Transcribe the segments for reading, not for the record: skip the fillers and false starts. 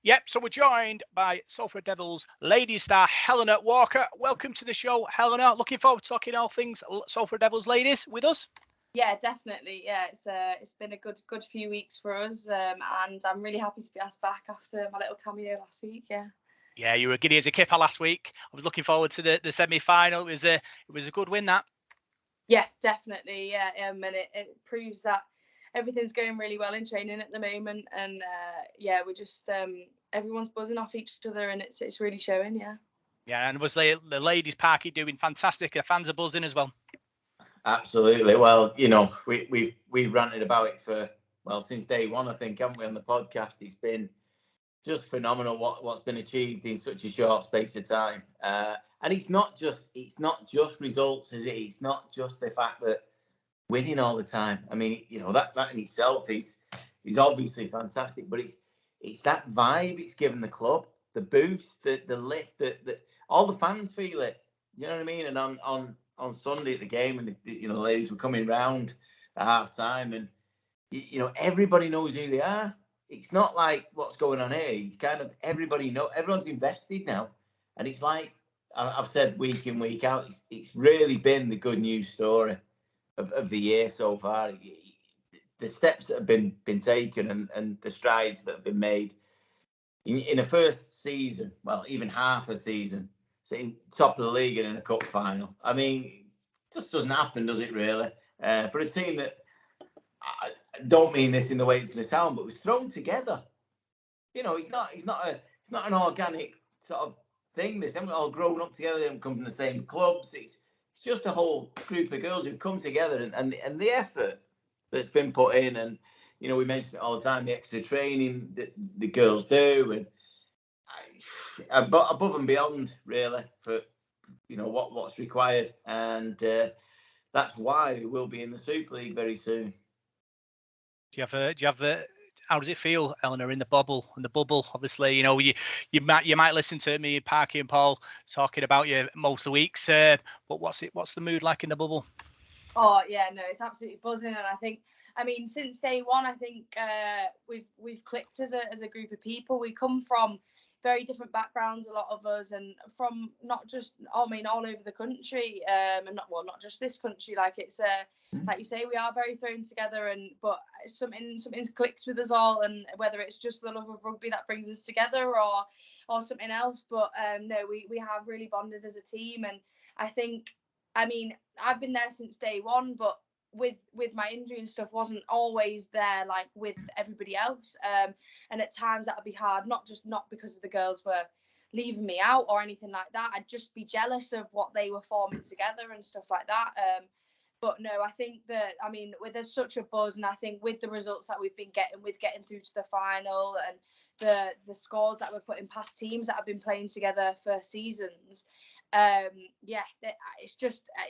Yep, so we're joined by Salford Red Devils ladies star Helena Walker. Welcome to the show, Helena. Looking forward to talking all things Salford Devils ladies with us. Yeah, definitely. Yeah, it's been a good few weeks for us, and I'm really happy to be asked back after my little cameo last week. Yeah, you were giddy as a kipper last week. I was looking forward to the semi-final. It was a good win, that. Yeah, definitely. Yeah, and it proves that everything's going really well in training at the moment, and yeah, we're just everyone's buzzing off each other, and it's really showing. Yeah, and was the ladies' parky doing fantastic? The fans are buzzing as well. Absolutely. Well, we've ranted about it for since day one, I think, haven't we, on the podcast? It's been just phenomenal what's been achieved in such a short space of time. And it's not just results, is it? It's not just the fact that winning all the time. I mean, that in itself is obviously fantastic, but it's that vibe it's given the club, the boost, the lift, that all the fans feel it. You know what I mean? And on Sunday at the game, and the ladies were coming round at half time, and everybody knows who they are. It's not like what's going on here. It's kind of everyone's invested now, and it's like I've said week in, week out. It's really been the good news story of the year so far. The steps that have been taken and the strides that have been made in a first season, well, even half a season, sitting top of the league and in a cup final. I mean, it just doesn't happen, does it? Really, for a team that, I don't mean this in the way it's going to sound, but was thrown together. It's not an organic sort of thing. This haven't all grown up together. They haven't come from the same clubs. It's just a whole group of girls who've come together, and the effort that's been put in, and we mention it all the time, the extra training that the girls do, and above and beyond, really, for what's required, and that's why we will be in the Super League very soon. Do you have how does it feel, Eleanor, in the bubble? In the bubble, obviously, you might listen to me, Parky and Paul, talking about you most of the weeks. But what's the mood like in the bubble? Oh yeah, no, it's absolutely buzzing, and I mean, since day one, I think we've clicked as a group of people. We come from very different backgrounds, a lot of us, and from all over the country, and not just this country. Like it's like you say, we are very thrown together, but something's clicked with us all, and whether it's just the love of rugby that brings us together or something else, but no, we have really bonded as a team, and I think, I mean, I've been there since day one, but with my injury and stuff, wasn't always there like with everybody else, and at times that would be hard, not because of the girls were leaving me out or anything like that. I'd just be jealous of what they were forming together and stuff like that, but no, I think that, I mean, there's such a buzz, and I think with the results that we've been getting, with getting through to the final, and the scores that we're putting past teams that have been playing together for seasons, it's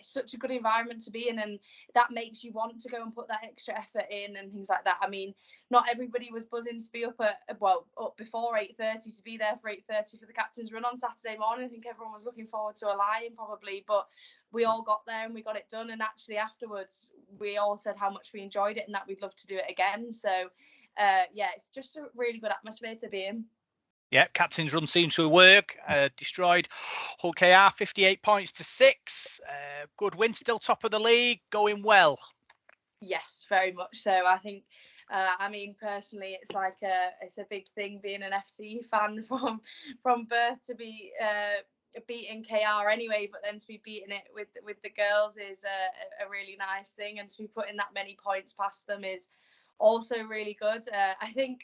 such a good environment to be in, and that makes you want to go and put that extra effort in and things like that. I mean, not everybody was buzzing to be up before 8:30 to be there for 8:30 for the captain's run on Saturday morning. I think everyone was looking forward to a lion probably, but we all got there and we got it done, and actually afterwards we all said how much we enjoyed it and that we'd love to do it again. So it's just a really good atmosphere to be in. Yeah, captain's run seemed to work. Destroyed Hull KR 58 points to 6. Good win, still top of the league, going well. Yes, very much so. I think, I mean, personally, it's like it's a big thing being an FC fan from birth, to be beating KR anyway, but then to be beating it with the girls is a really nice thing, and to be putting that many points past them is also really good. I think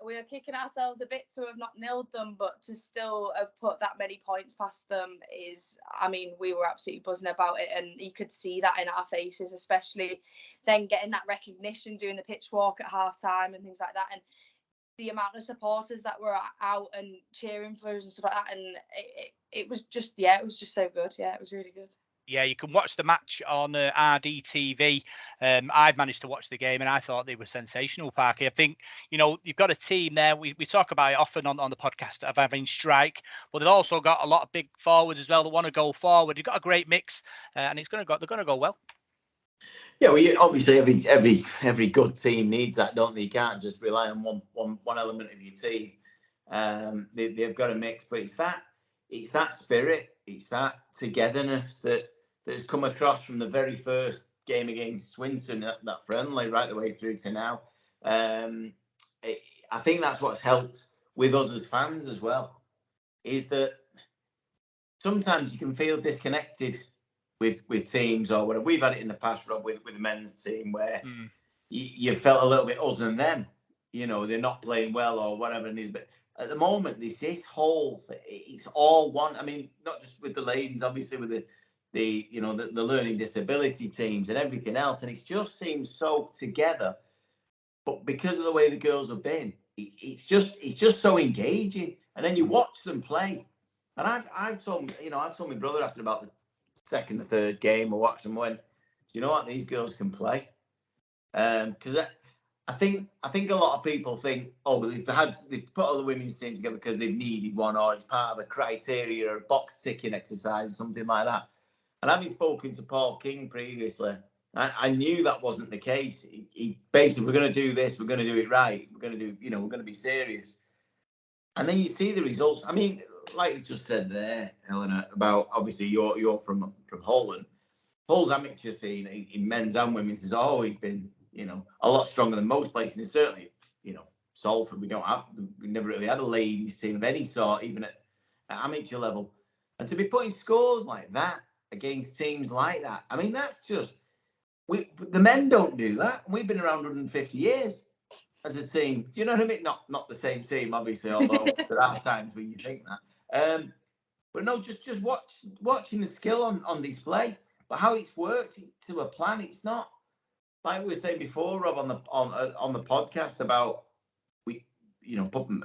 we are kicking ourselves a bit to have not nilled them, but to still have put that many points past them is, I mean, we were absolutely buzzing about it, and you could see that in our faces, especially then getting that recognition, doing the pitch walk at half time and things like that, and the amount of supporters that were out and cheering for us and stuff like that, and it was just so good. Yeah, it was really good. Yeah, you can watch the match on RDTV. I've managed to watch the game, and I thought they were sensational, Parky. I think, you've got a team there. We talk about it often on the podcast of having strike, but they've also got a lot of big forwards as well that want to go forward. You've got a great mix, and they're going to go well. Yeah, well, obviously every good team needs that, don't they? You can't just rely on one element of your team. They've got a mix, but it's that spirit, it's that togetherness that's come across from the very first game against Swinton, that friendly, right the way through to now. I think that's what's helped with us as fans as well, is that sometimes you can feel disconnected with teams or whatever. We've had it in the past, Rob, with the men's team where you felt a little bit us and them. You know, they're not playing well or whatever it is. But at the moment, this whole thing, it's all one. I mean, not just with the ladies, obviously with the learning disability teams and everything else. And it just seems so together. But because of the way the girls have been, it's just so engaging. And then you watch them play. And I've told my brother after about the second or third game, I watched them, went, do you know what, these girls can play? Because I think a lot of people think, oh, they've put all the women's team together because they've needed one, or it's part of a criteria or a box ticking exercise or something like that. And having spoken to Paul King previously, I knew that wasn't the case. He basically, we're going to do this, we're going to do it right, we're going to be serious. And then you see the results. I mean, like you just said there, Helena, about obviously you're from Holland. Hull's amateur scene in men's and women's has always been, a lot stronger than most places. And certainly, Salford, we never really had a ladies team of any sort, even at amateur level. And to be putting scores like that against teams like that, I mean, that's just, the men don't do that. We've been around 150 years as a team. Do you know what I mean? Not the same team, obviously, although there are times when you think that. But no, just watching the skill on display, but how it's worked to a plan. It's not like we were saying before, Rob, on the podcast about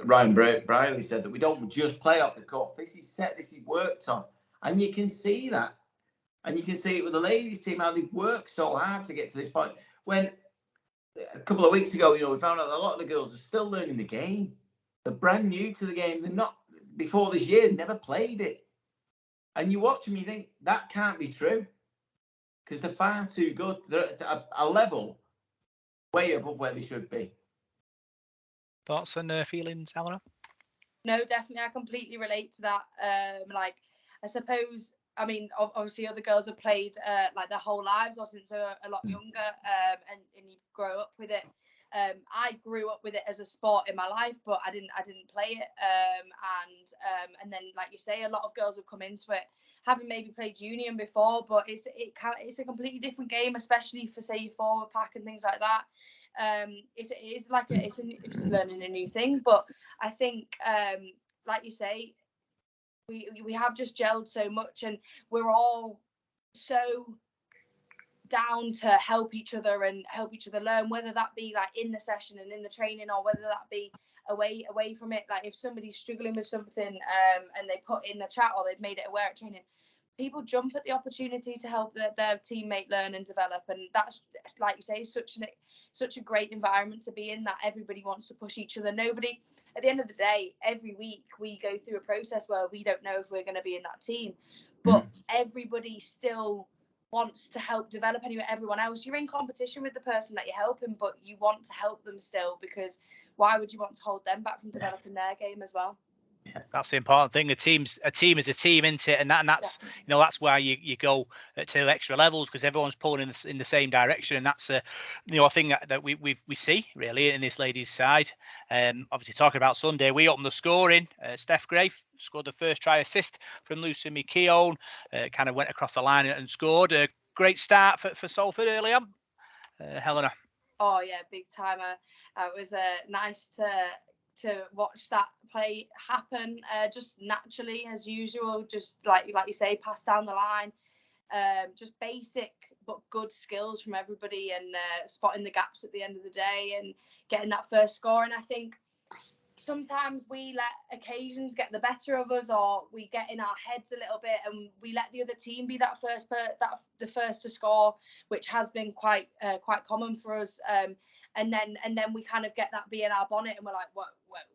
Ryan Briley said that we don't just play off the cuff. This is set. This is worked on, and you can see that, and you can see it with the ladies team how they've worked so hard to get to this point. When a couple of weeks ago, we found out that a lot of the girls are still learning the game. They're brand new to the game. They're not, before this year, never played it. And you watch them, you think, that can't be true. Because they're far too good. They're at a level way above where they should be. Thoughts and feelings, Helena? No, definitely. I completely relate to that. I suppose, I mean, obviously other girls have played like their whole lives or since they were a lot younger, and you grow up with it. I grew up with it as a sport in my life, but I didn't play it. And then, like you say, a lot of girls have come into it, having maybe played union before, but it's a completely different game, especially for, say, your forward pack and things like that. It's learning a new thing, but I think, like you say, we have just gelled so much, and we're all so down to help each other and help each other learn, whether that be like in the session and in the training, or whether that be away from it. Like if somebody's struggling with something, and they put in the chat or they've made it aware at training, people jump at the opportunity to help their teammate learn and develop, and that's, like you say, such a great environment to be in, that everybody wants to push each other. Nobody, at the end of the day, every week we go through a process where we don't know if we're going to be in that team, but everybody still wants to help develop everyone else. You're in competition with the person that you're helping, but you want to help them still, because why would you want to hold them back from developing their game as well? That's the important thing. A team is a team, isn't it? And that's that's why you go to extra levels, because everyone's pulling in the same direction, and that's a thing that we see really in this ladies' side. Obviously, talking about Sunday, we opened the scoring. Steph Gray scored the first try assist from Lucy McKeown. Kind of went across the line and scored. A great start for Salford early on. Helena. Oh yeah, big time. It was nice to watch that play happen, just naturally as usual, just like you say, pass down the line, just basic but good skills from everybody, and spotting the gaps at the end of the day and getting that first score. And I think sometimes we let occasions get the better of us, or we get in our heads a little bit and we let the other team be the first to score, which has been quite common for us. And then we kind of get that bee in our bonnet, and we're like, what,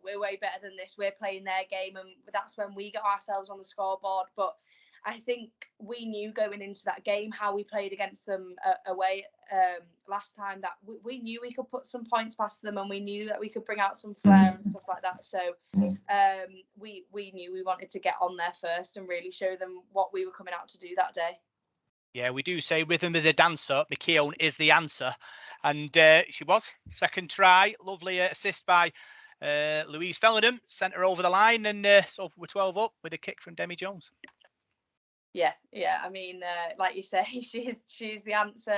we're way better than this. We're playing their game, and that's when we get ourselves on the scoreboard. But I think we knew going into that game how we played against them away last time that we knew we could put some points past them, and we knew that we could bring out some flair and stuff like that. So we knew we wanted to get on there first and really show them what we were coming out to do that day. Yeah, we do say rhythm of the dancer. McKeown is the answer. And she was. Second try. Lovely assist by Louise Fellenham. Sent her over the line. And so we're 12 up with a kick from Demi Jones. Yeah. I mean, like you say, she's the answer.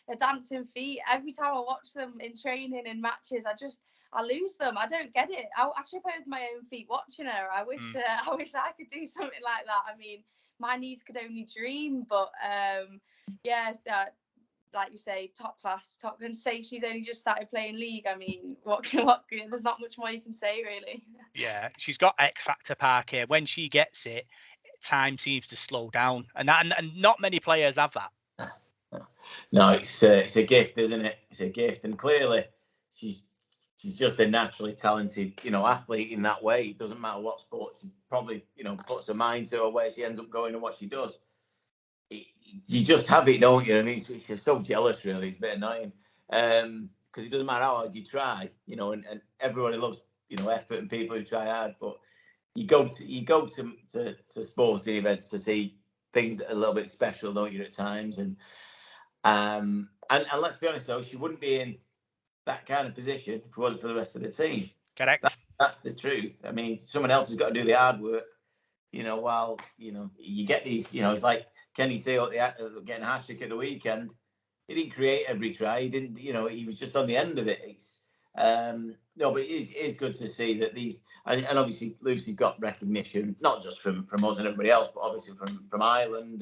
Her dancing feet, every time I watch them in training, in matches, I lose them. I don't get it. I trip over my own feet watching her. I wish I could do something like that. I mean, my knees could only dream, but like you say, top class, and say she's only just started playing league. I mean, what there's not much more you can say, really. Yeah, she's got X Factor, Parker. When she gets it, time seems to slow down, and not many players have that. No, it's a gift, isn't it? It's a gift, and clearly she's just a naturally talented, athlete in that way. It doesn't matter what sport she probably, puts her mind to or where she ends up going and what she does. You just have it, don't you? I mean, it's so jealous, really. It's a bit annoying because it doesn't matter how hard you try, and everybody loves, effort and people who try hard. But you go to sporting events to see things a little bit special, don't you? At times, and let's be honest, though, she wouldn't be in that kind of position if it wasn't for the rest of the team. Correct. That's the truth. I mean, someone else has got to do the hard work, while, you get these, it's like Kenny Sale getting a hat trick at the weekend. He didn't create every try. He didn't, he was just on the end of it. It's, no, but it is good to see that these, and obviously Lucy got recognition, not just from us and everybody else, but obviously from Ireland.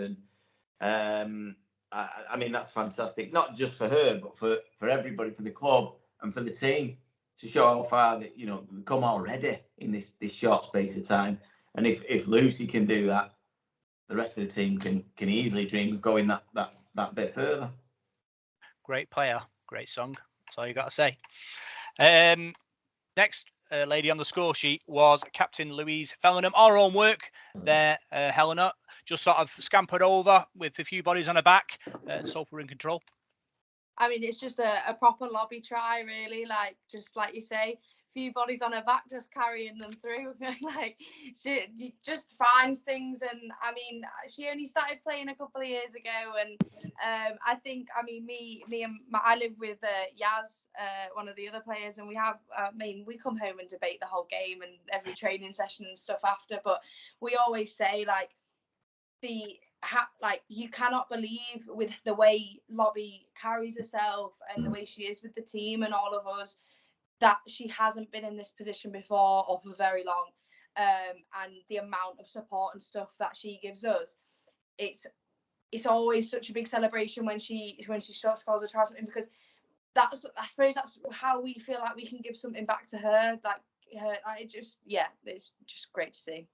And I mean, that's fantastic, not just for her, but for everybody, for the club and for the team, to show how far that, we've come already in this short space of time. And if Lucy can do that, the rest of the team can easily dream of going that bit further. Great player, great song. That's all you got to say. Next lady on the score sheet was Captain Louise Fellenham. Our own work there, Helena, just sort of scampered over with a few bodies on her back, and so we're in control. I mean, it's just a proper lobby try, really. Like, just like you say, few bodies on her back, just carrying them through. Like, she just finds things. And I mean, she only started playing a couple of years ago. And I think, I mean, I live with Yaz, one of the other players, and we come home and debate the whole game and every training session and stuff after. But we always say, like, you cannot believe with the way Lobby carries herself and the way she is with the team and all of us, that she hasn't been in this position before or for very long. And the amount of support and stuff that she gives us, it's always such a big celebration when she scores a try or something, because I suppose that's how we feel like we can give something back to her. Like it's just great to see.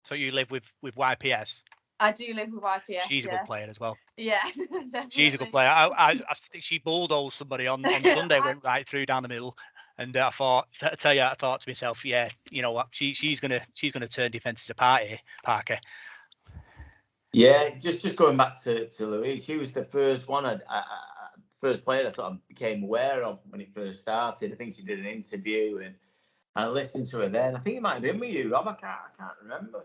So you live with YPS? I do live with YPS. She's a good player as well. Yeah, definitely. She's a good player. I think she bulldozed somebody on Sunday, went right through down the middle, and I thought to myself, yeah, you know what, she's gonna turn defences apart here, Parker. Yeah, just going back to Louise, she was the first one, first player I sort of became aware of when it first started. I think she did an interview and I listened to her then. I think it might have been with you, Rob. I can't remember.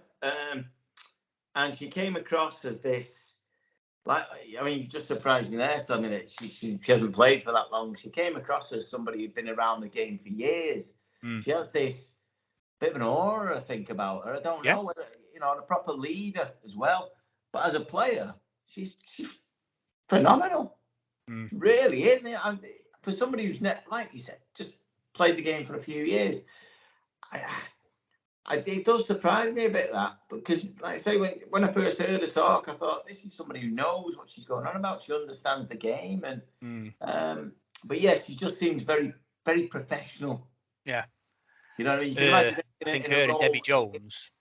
And she came across as this, you just surprised me there, telling me that she hasn't played for that long. She came across as somebody who'd been around the game for years. She has this bit of an aura, I think, about her. I don't know whether, and a proper leader as well. But as a player, she's phenomenal. Really is. For somebody who's, like you said, just played the game for a few years, it does surprise me a bit, that, because, like I say, when I first heard her talk, I thought, this is somebody who knows what she's going on about. She understands the game, and but yeah, she just seems very, very professional. Yeah, you know what I mean. You can imagine I think her and Debbie Jones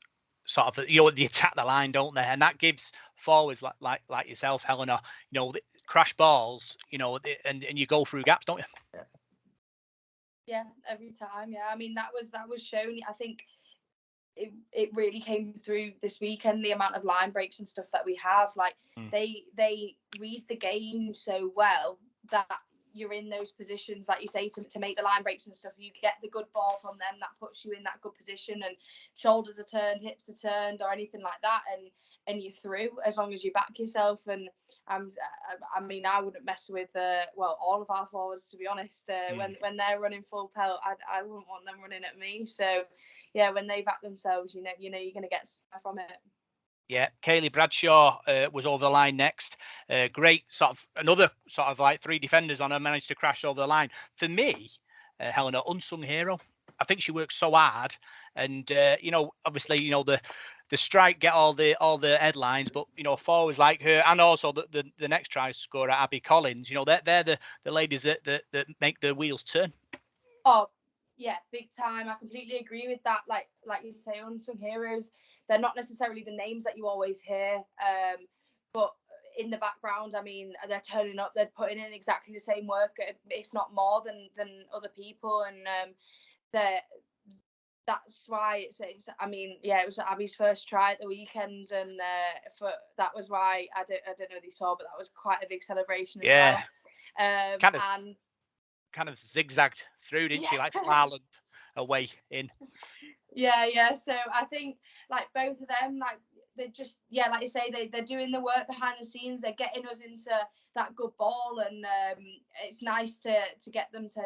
sort of, they attack the line, don't they? And that gives forwards like yourself, Helena, crash balls, and you go through gaps, don't you? Yeah, every time. Yeah, I mean, that was shown. I think it really came through this weekend, the amount of line breaks and stuff that we have. Like, they read the game so well that you're in those positions, like you say, to make the line breaks and stuff. You get the good ball from them, that puts you in that good position, and shoulders are turned, hips are turned, or anything like that, and you're through as long as you back yourself. And I mean, I wouldn't mess with all of our forwards, to be honest. When they're running full pelt, I wouldn't want them running at me. So yeah, when they back themselves, you know you're going to get stuff from it. Yeah, Kaylee Bradshaw was over the line next. Great another like 3 defenders on her, managed to crash over the line. For me, Helena, unsung hero. I think she works so hard, and obviously, the strike get all the headlines, but forwards like her, and also the next try scorer, Abby Collins. They're the ladies that make the wheels turn. Oh, yeah, big time. I completely agree with that. Like you say, unsung heroes. They're not necessarily the names that you always hear, but in the background, I mean, they're turning up. They're putting in exactly the same work, if not more than other people, and that's why it's. I mean, yeah, it was Abby's first try at the weekend, and that was why I don't know if you saw, but that was quite a big celebration as well. Kind of zigzagged through, didn't she? Like slalom away in. Yeah. So I think like both of them, like they're just, like you say, they're doing the work behind the scenes. They're getting us into that good ball, and it's nice to get them to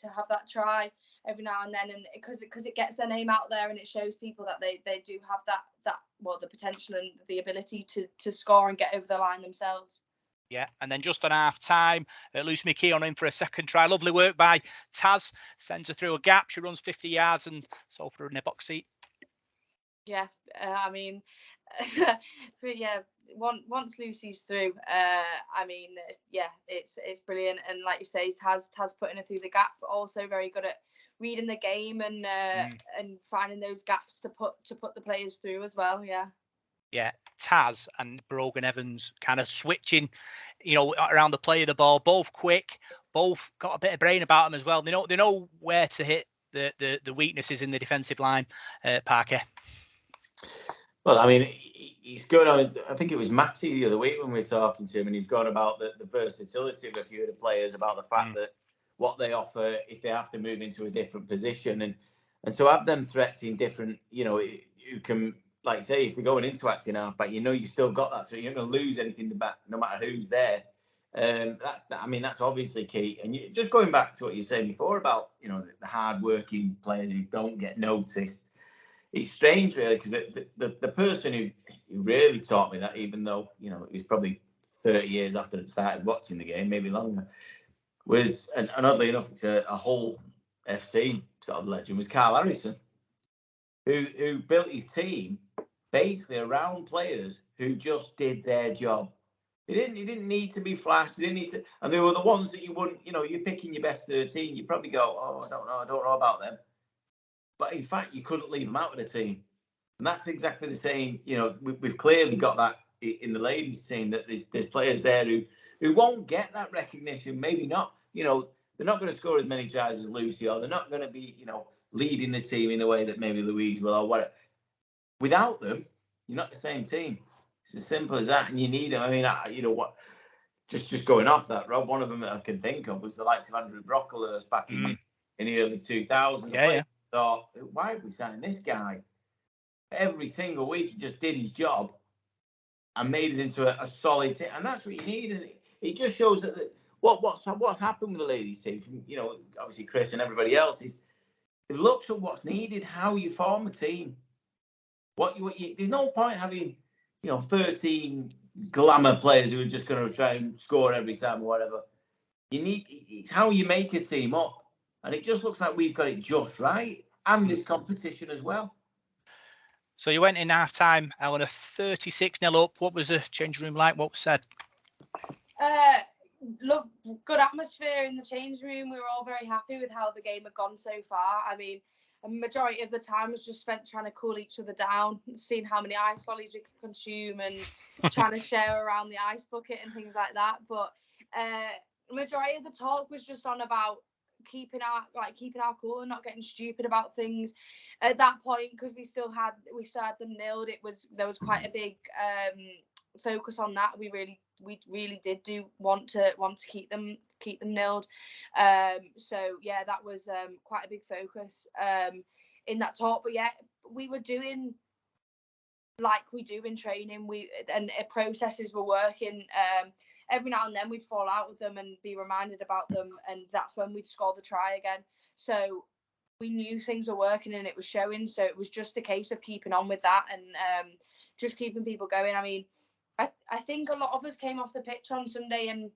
have that try every now and then, and because it gets their name out there, and it shows people that they do have that the potential and the ability to score and get over the line themselves. Yeah, and then just on half time, Lucy McKee on in for a second try. Lovely work by Taz. Sends her through a gap. She runs 50 yards and Salford in the box seat. Yeah, I mean, but yeah, once Lucy's through, I mean, it's brilliant. And like you say, Taz putting her through the gap. Also very good at reading the game and finding those gaps to put the players through as well. Yeah, Taz and Brogan Evans kind of switching, around the play of the ball. Both quick, both got a bit of brain about them as well. They know where to hit the weaknesses in the defensive line. Parker. Well, I mean, he's good. I think it was Matty the other week when we were talking to him, and he's gone about the versatility of a few of the players, about the fact that what they offer if they have to move into a different position, and so have them threats in different, who can. Like say, if they're going into acting halfback, you've still got that threat. You're not going to lose anything back, no matter who's there. I mean, that's obviously key. And just going back to what you said before about, the hard-working players who don't get noticed. It's strange, really, because the person who really taught me that, even though, it was probably 30 years after I started watching the game, maybe longer, was, and oddly enough, it's a Hull FC sort of legend, was Carl Harrison, who built his team basically around players who just did their job. He didn't need to be flashed. He didn't need to, and they were the ones that you wouldn't, you're picking your best 13. You probably go, oh, I don't know about them. But in fact, you couldn't leave them out of the team, and that's exactly the same. We've clearly got that in the ladies' team, that there's players there who won't get that recognition. Maybe not. They're not going to score as many tries as Lucy, or they're not going to be, leading the team in the way that maybe Louise will, or whatever. Without them, you're not the same team. It's as simple as that, and you need them. I mean, just going off that, Rob, one of them that I can think of was the likes of Andrew Brocklehurst back in the early 2000s. Yeah. Thought, why have we signed this guy? Every single week, he just did his job and made it into a solid team, and that's what you need. And it just shows that what's happened with the ladies' team, from obviously Chris and everybody else, is it looks at what's needed, how you form a team. There's no point having 13 glamour players who are just going to try and score every time or whatever. It's how you make a team up, and it just looks like we've got it just right, and this competition as well. So you went in half time, Eleanor, 36-0 up. What was the change room like? What was said? Love, good atmosphere in the change room. We were all very happy with how the game had gone so far. I mean, a majority of the time was just spent trying to cool each other down, seeing how many ice lollies we could consume, and trying to share around the ice bucket and things like that. But majority of the talk was just on about keeping our cool and not getting stupid about things. At that point, because we still had them nailed, there was quite a big focus on that. We really really did want to keep them nilled. So yeah, that was quite a big focus in that talk. But yeah, we were doing like we do in training. Processes were working. Every now and then we'd fall out with them and be reminded about them, and that's when we'd score the try again. So we knew things were working and it was showing. So it was just a case of keeping on with that and just keeping people going. I mean, I think a lot of us came off the pitch on Sunday and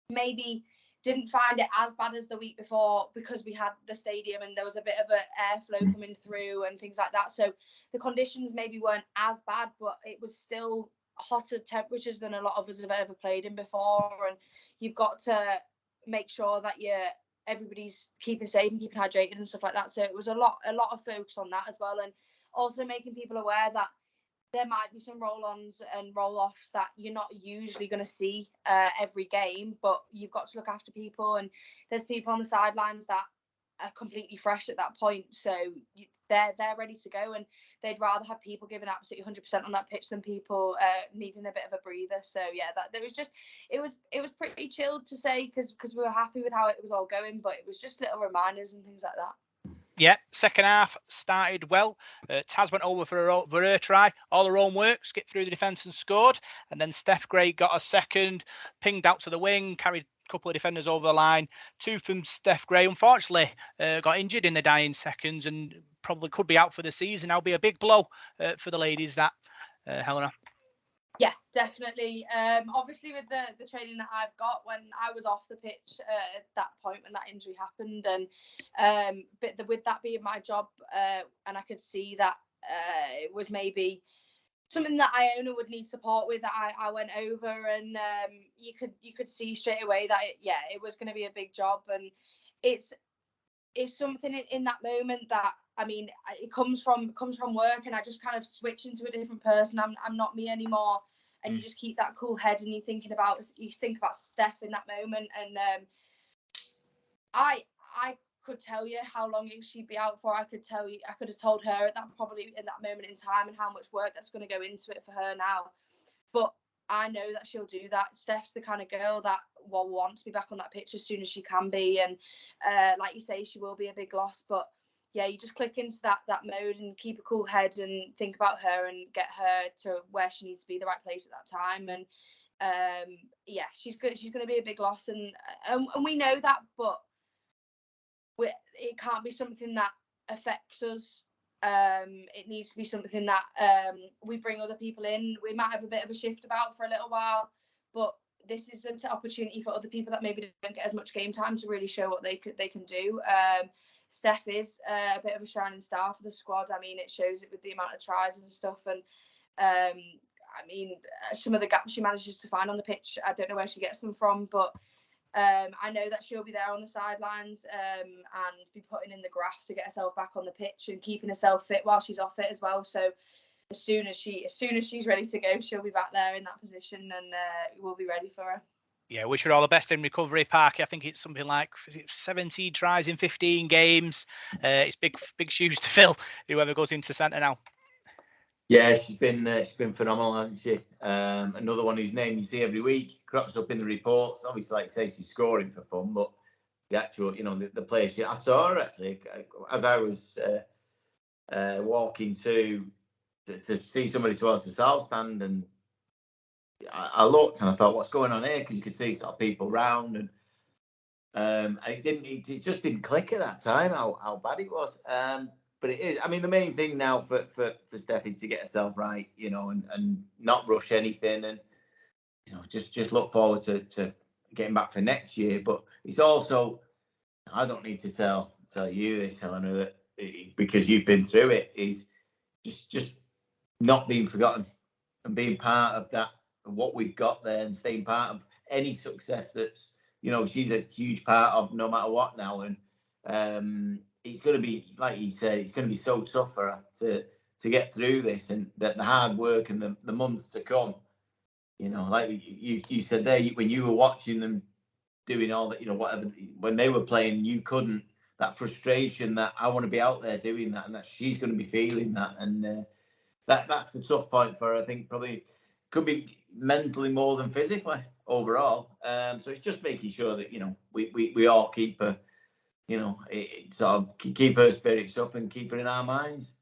maybe didn't find it as bad as the week before because we had the stadium and there was a bit of an airflow coming through and things like that. So the conditions maybe weren't as bad, but it was still hotter temperatures than a lot of us have ever played in before. And you've got to make sure that everybody's keeping safe and keeping hydrated and stuff like that. So it was a lot of focus on that as well, and also making people aware that there might be some roll-ons and roll-offs that you're not usually going to see every game, but you've got to look after people, and there's people on the sidelines that are completely fresh at that point, so they're ready to go, and they'd rather have people giving absolutely 100% on that pitch than people needing a bit of a breather. So yeah, that there was just it was pretty chilled to say because we were happy with how it was all going, but it was just little reminders and things like that. Yeah, second half started well. Taz went over for her try, all her own work, skipped through the defence and scored. And then Steph Gray got a second, pinged out to the wing, carried a couple of defenders over the line. Two from Steph Gray, unfortunately, got injured in the dying seconds and probably could be out for the season. That'll be a big blow for the ladies, that, Helena. Yeah, definitely. Obviously, with the training that I've got, when I was off the pitch at that point when that injury happened, and with that being my job, and I could see that it was maybe something that Iona would need support with. I went over, and you could see straight away that it was going to be a big job, and it's something in that moment that, I mean, it comes from work, and I just kind of switch into a different person. I'm not me anymore, and you just keep that cool head, and you think about Steph in that moment, and I could tell you how long she'd be out for. I could have told her at that, probably in that moment in time, and how much work that's going to go into it for her now. But I know that she'll do that. Steph's the kind of girl that will want to be back on that pitch as soon as she can be, and like you say, she will be a big loss, but yeah, you just click into that mode and keep a cool head and think about her and get her to where she needs to be, the right place at that time. And yeah, she's going to be a big loss, and we know that, but it can't be something that affects us. It needs to be something that we bring other people in. We might have a bit of a shift about for a little while, but this is the opportunity for other people that maybe don't get as much game time to really show what they can do. Steph is a bit of a shining star for the squad. I mean, it shows it with the amount of tries and stuff, and I mean, some of the gaps she manages to find on the pitch, I don't know where she gets them from, but I know that she'll be there on the sidelines and be putting in the graft to get herself back on the pitch and keeping herself fit while she's off it as well. So as soon as she's ready to go, she'll be back there in that position, and we'll be ready for her. Yeah, wish her all the best in recovery, Parky. I think it's something like 17 tries in 15 games. It's big shoes to fill, whoever goes into centre now. Yeah, she's been phenomenal, hasn't she? Another one whose name you see every week, crops up in the reports. Obviously, like I say, she's scoring for fun, but the actual, the player I saw her actually as I was walking to see somebody towards the south stand, and I looked and I thought, what's going on here? Because you could see sort of people round, and it just didn't click at that time how bad it was. But it is. I mean, the main thing now for Steph is to get herself right, and not rush anything, and just look forward to getting back for next year. But it's also, I don't need to tell you this, Helena, that because you've been through it, is just not being forgotten and being part of that, of what we've got there, and staying part of any success that's, she's a huge part of, no matter what now. And it's going to be, like you said, it's going to be so tough for her to get through this, and that the hard work and the months to come, like you said there, when you were watching them doing all that, whatever, when they were playing, you couldn't, that frustration that I want to be out there doing that, and that she's going to be feeling that. And that's the tough point for her. I think probably could be mentally more than physically overall. So it's just making sure that we all keep her, sort of keep her spirits up and keep her in our minds.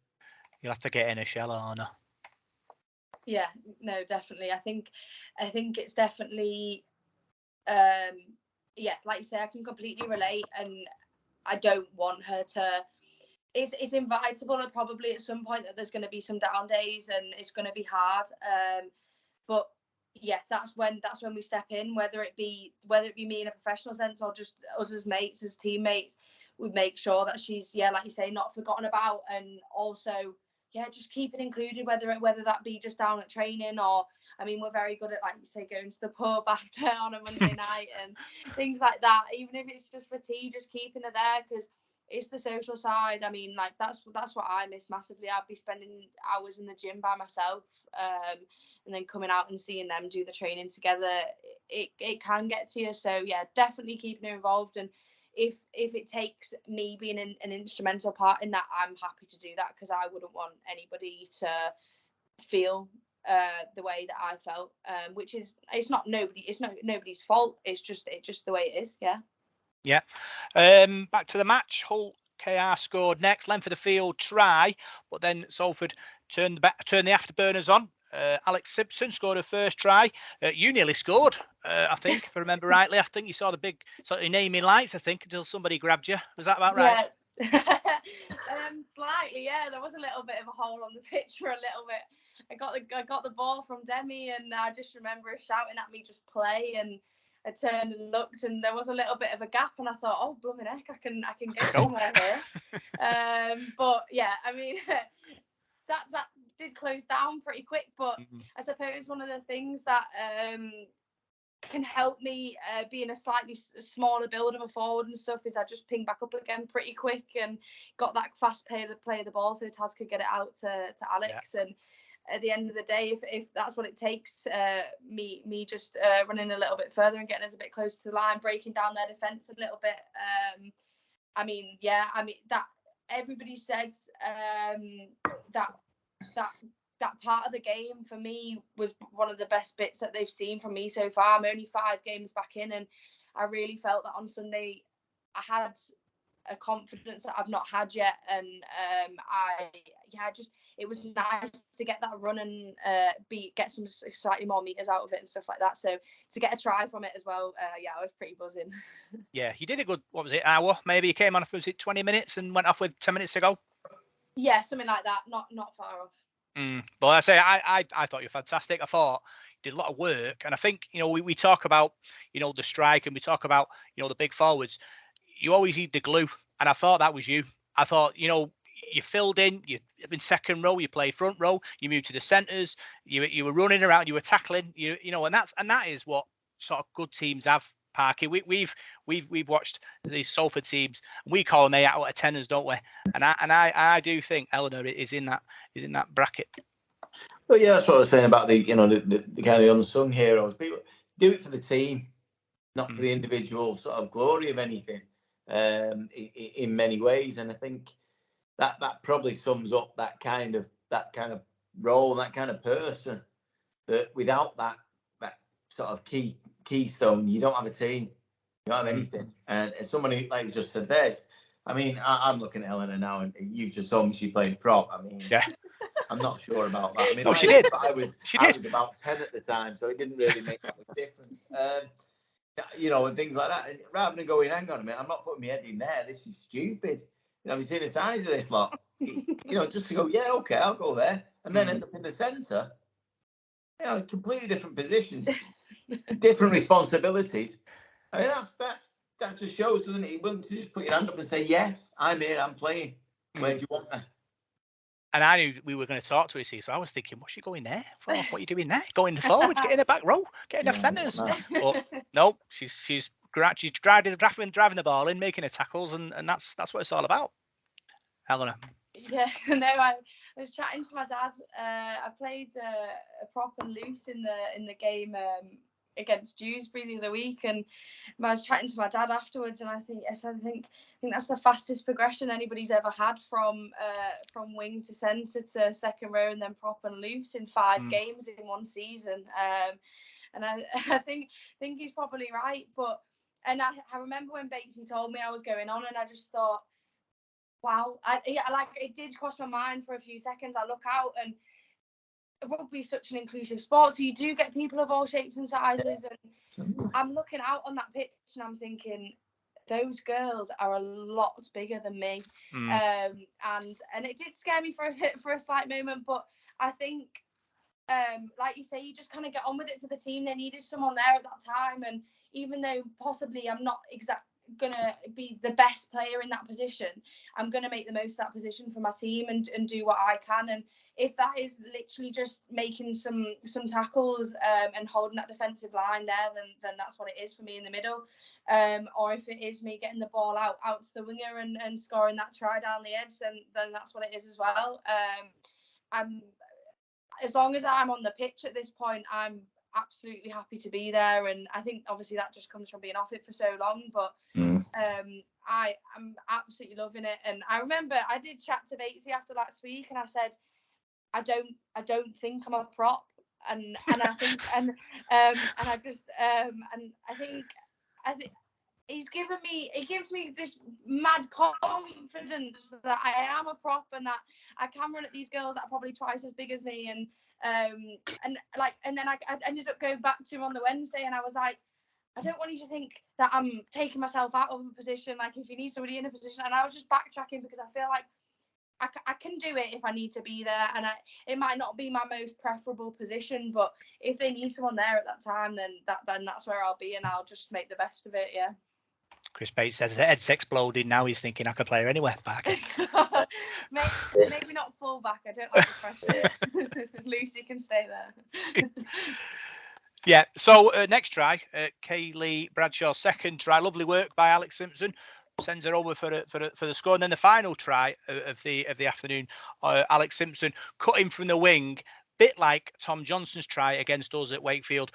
You'll have to get in a shell, Anna. Yeah, no, definitely. I think it's definitely, yeah, like you say, I can completely relate, and I don't want her to. It's inevitable probably at some point that there's going to be some down days and it's going to be hard. But yeah, that's when we step in, whether it be me in a professional sense or just us as mates, as teammates. We make sure that she's, yeah, like you say, not forgotten about, and also, yeah, just keep it included, whether that be just down at training or, I mean, we're very good at, like you say, going to the pub after on a Monday night and things like that. Even if it's just for tea, just keeping her there, because it's the social side. I mean, like that's what I miss massively. I'd be spending hours in the gym by myself, and then coming out and seeing them do the training together. It can get to you. So yeah, definitely keeping her involved. And if it takes me being an instrumental part in that, I'm happy to do that, because I wouldn't want anybody to feel the way that I felt, which is it's not nobody's fault. It's just the way it is. Yeah. Yeah. Back to the match. Hull KR scored next. Length of the field try, but then Salford turned the afterburners on. Alex Simpson scored her first try. You nearly scored, I think, if I remember rightly. I think you saw the big sort of naming lights, I think, until somebody grabbed you. Was that about right? Yeah. Slightly, yeah. There was a little bit of a hole on the pitch for a little bit. I got the ball from Demi, and I just remember her shouting at me, just play, and I turned and looked, and there was a little bit of a gap, and I thought, oh, blooming heck, I can go somewhere here. But yeah, I mean, that did close down pretty quick. But I suppose one of the things that can help me being a slightly smaller build of a forward and stuff is I just ping back up again pretty quick and got that fast play of the ball so Taz could get it out to Alex. Yeah. And at the end of the day, if that's what it takes, me just running a little bit further and getting us a bit closer to the line, breaking down their defence a little bit. I mean, that everybody says that part of the game for me was one of the best bits that they've seen from me so far. I'm only 5 games back in, and I really felt that on Sunday I had a confidence that I've not had yet, and it was nice to get that run and get some slightly more meters out of it and stuff like that. So to get a try from it as well, I was pretty buzzing. Yeah, you did a good, what was it, hour? Maybe you came on, was it 20 minutes and went off with 10 minutes to go? Yeah, something like that. Not far off. But I say I thought you were fantastic. I thought you did a lot of work, and I think we talk about the strike, and we talk about the big forwards. You always need the glue, and I thought that was you. I thought you filled in. You've been second row. You play front row. You moved to the centres. You were running around. You were tackling. And that is what sort of good teams have. Parky, we've watched these Salford teams. We call them 8 out of 10ers, don't we? And I do think Helena is in that bracket. Well, yeah, that's what I was saying about the kind of unsung heroes. People do it for the team, not for the individual sort of glory of anything. In many ways, and I think that probably sums up that kind of role, that kind of person. That without that sort of keystone, you don't have a team, you don't have anything. And as somebody like you just said there, I mean, I'm looking at Helena now, and you just told me she played prop. I mean, yeah, I'm not sure about that. I mean, no, she did. I was about 10 at the time, so it didn't really make that much difference. And things like that. And rather than going, hang on a minute, I'm not putting my head in there. This is stupid. Have you seen the size of this lot? Just to go, yeah, okay, I'll go there, and then end up in the centre. Completely different positions, different responsibilities. I mean, that just shows, doesn't it? You're willing to just put your hand up and say, yes, I'm here, I'm playing. Where do you want me? And I knew we were going to talk to her, so I was thinking, what's she going there for? What are you doing there? Going the forwards, get in the back row, get in the centres. But no, she's driving the ball in, making her tackles, and that's what it's all about. Helena. Yeah, no, I was chatting to my dad. I played a prop and loose in the game against Dewsbury the other week, and I was chatting to my dad afterwards, and I think that's the fastest progression anybody's ever had from wing to centre to second row and then prop and loose in 5 games in one season. And I think he's probably right. But and I remember when Batesy told me I was going on, and I just thought, wow, it did cross my mind for a few seconds. I look out, and rugby is such an inclusive sport, so you do get people of all shapes and sizes, and I'm looking out on that pitch and I'm thinking, those girls are a lot bigger than me. And it did scare me for a slight moment, but I think like you say, you just kind of get on with it for the team. They needed someone there at that time, and even though possibly I'm not gonna be the best player in that position, I'm gonna make the most of that position for my team and do what I can. And if that is literally just making some tackles and holding that defensive line there, then that's what it is for me in the middle. Or if it is me getting the ball out to the winger and scoring that try down the edge, then that's what it is as well. As long as I'm on the pitch at this point, I'm absolutely happy to be there. And I think obviously that just comes from being off it for so long, but I'm absolutely loving it. And I remember I did chat to Batesy after last week, and I said, I don't think I'm a prop, and I think and I just and I think it gives me this mad confidence that I am a prop and that I can run at these girls that are probably twice as big as me. And then I ended up going back to him on the Wednesday, and I was like, I don't want you to think that I'm taking myself out of a position, like if you need somebody in a position. And I was just backtracking because I feel like I can do it if I need to be there, and it might not be my most preferable position, but if they need someone there at that time, then that's where I'll be, and I'll just make the best of it. Yeah. Chris Bates says his head's exploding now. He's thinking I could play her anywhere back. maybe not full back. I don't like the pressure. Lucy can stay there. Yeah. So next try, Kaylee Bradshaw's second try. Lovely work by Alex Simpson. Sends her over for the score. And then the final try of the afternoon, Alex Simpson cutting from the wing, bit like Tom Johnson's try against us at Wakefield.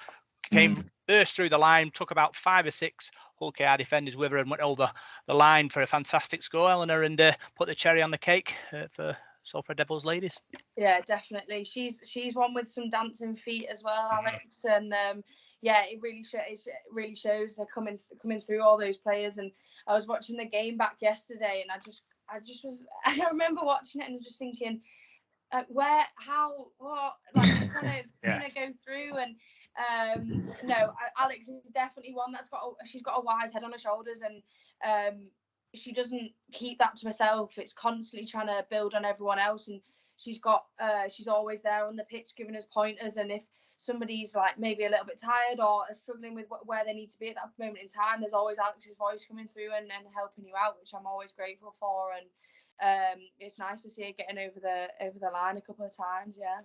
Burst through the line, took about 5 or 6 Hull KR defenders with her and went over the line for a fantastic score, Helena, and put the cherry on the cake for Salford Red Devils ladies. Yeah, definitely. She's one with some dancing feet as well, Alex, and it really shows her coming through all those players. And I was watching the game back yesterday, and I remember watching it and just thinking, where, how, what, like seeing her go through. And Alex is definitely one she's got a wise head on her shoulders, and she doesn't keep that to herself. It's constantly trying to build on everyone else, and she's always there on the pitch giving us pointers. And if somebody's like maybe a little bit tired or struggling with where they need to be at that moment in time, there's always Alex's voice coming through and helping you out, which I'm always grateful for. And it's nice to see her getting over the line a couple of times. Yeah.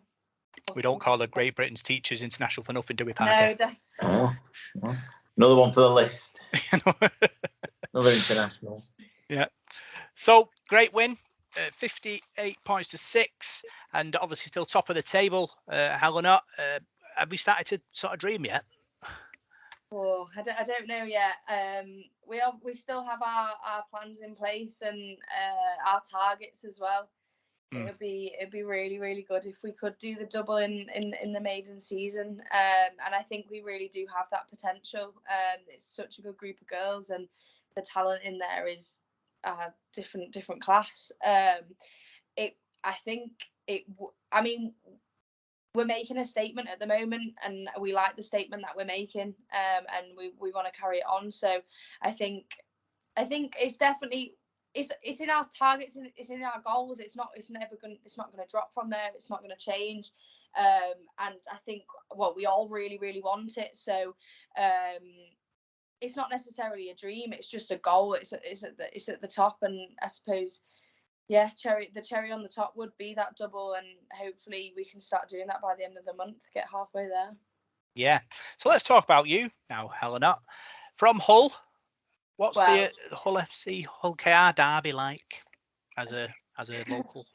We don't call her Great Britain's Teachers International for nothing, do we, Parker? No, Another one for the list. Another international. Yeah. So great win, 58 points to 6, and obviously still top of the table. Helena, have we started to sort of dream yet? Oh, I don't know yet. We still have our plans in place and our targets as well. It'd be really, really good if we could do the double in the maiden season. And I think we really do have that potential. It's such a good group of girls, and the talent in there is different class. We're making a statement at the moment, and we like the statement that we're making, and we want to carry it on. So I think it's definitely it's in our targets, it's in our goals. It's not going to drop from there. It's not going to change. And I think we all really, really want it. So it's not necessarily a dream. It's just a goal. It's at the top, and I suppose. Yeah, the cherry on the top would be that double, and hopefully we can start doing that by the end of the month, get halfway there. Yeah. So let's talk about you now, Helena. From Hull, what's the Hull FC Hull KR derby like as a local?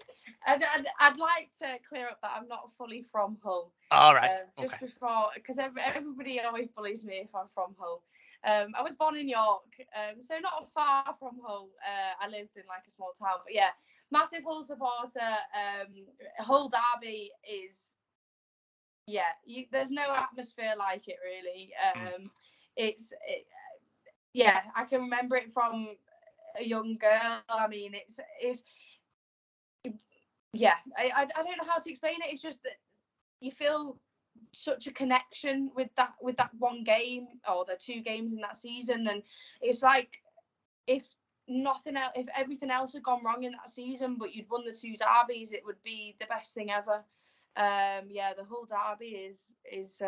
I'd like to clear up that I'm not fully from Hull. All right. Just before, because everybody always bullies me if I'm from Hull. I was born in York, so not far from Hull. I lived in like a small town, but yeah, massive Hull supporter. Hull derby is, there's no atmosphere like it really. Yeah, I can remember it from a young girl. I mean, it's yeah, I don't know how to explain it. It's just that you feel such a connection with that one game or the two games in that season, and it's like if everything else had gone wrong in that season, but you'd won the two derbies, it would be the best thing ever. The Hull derby is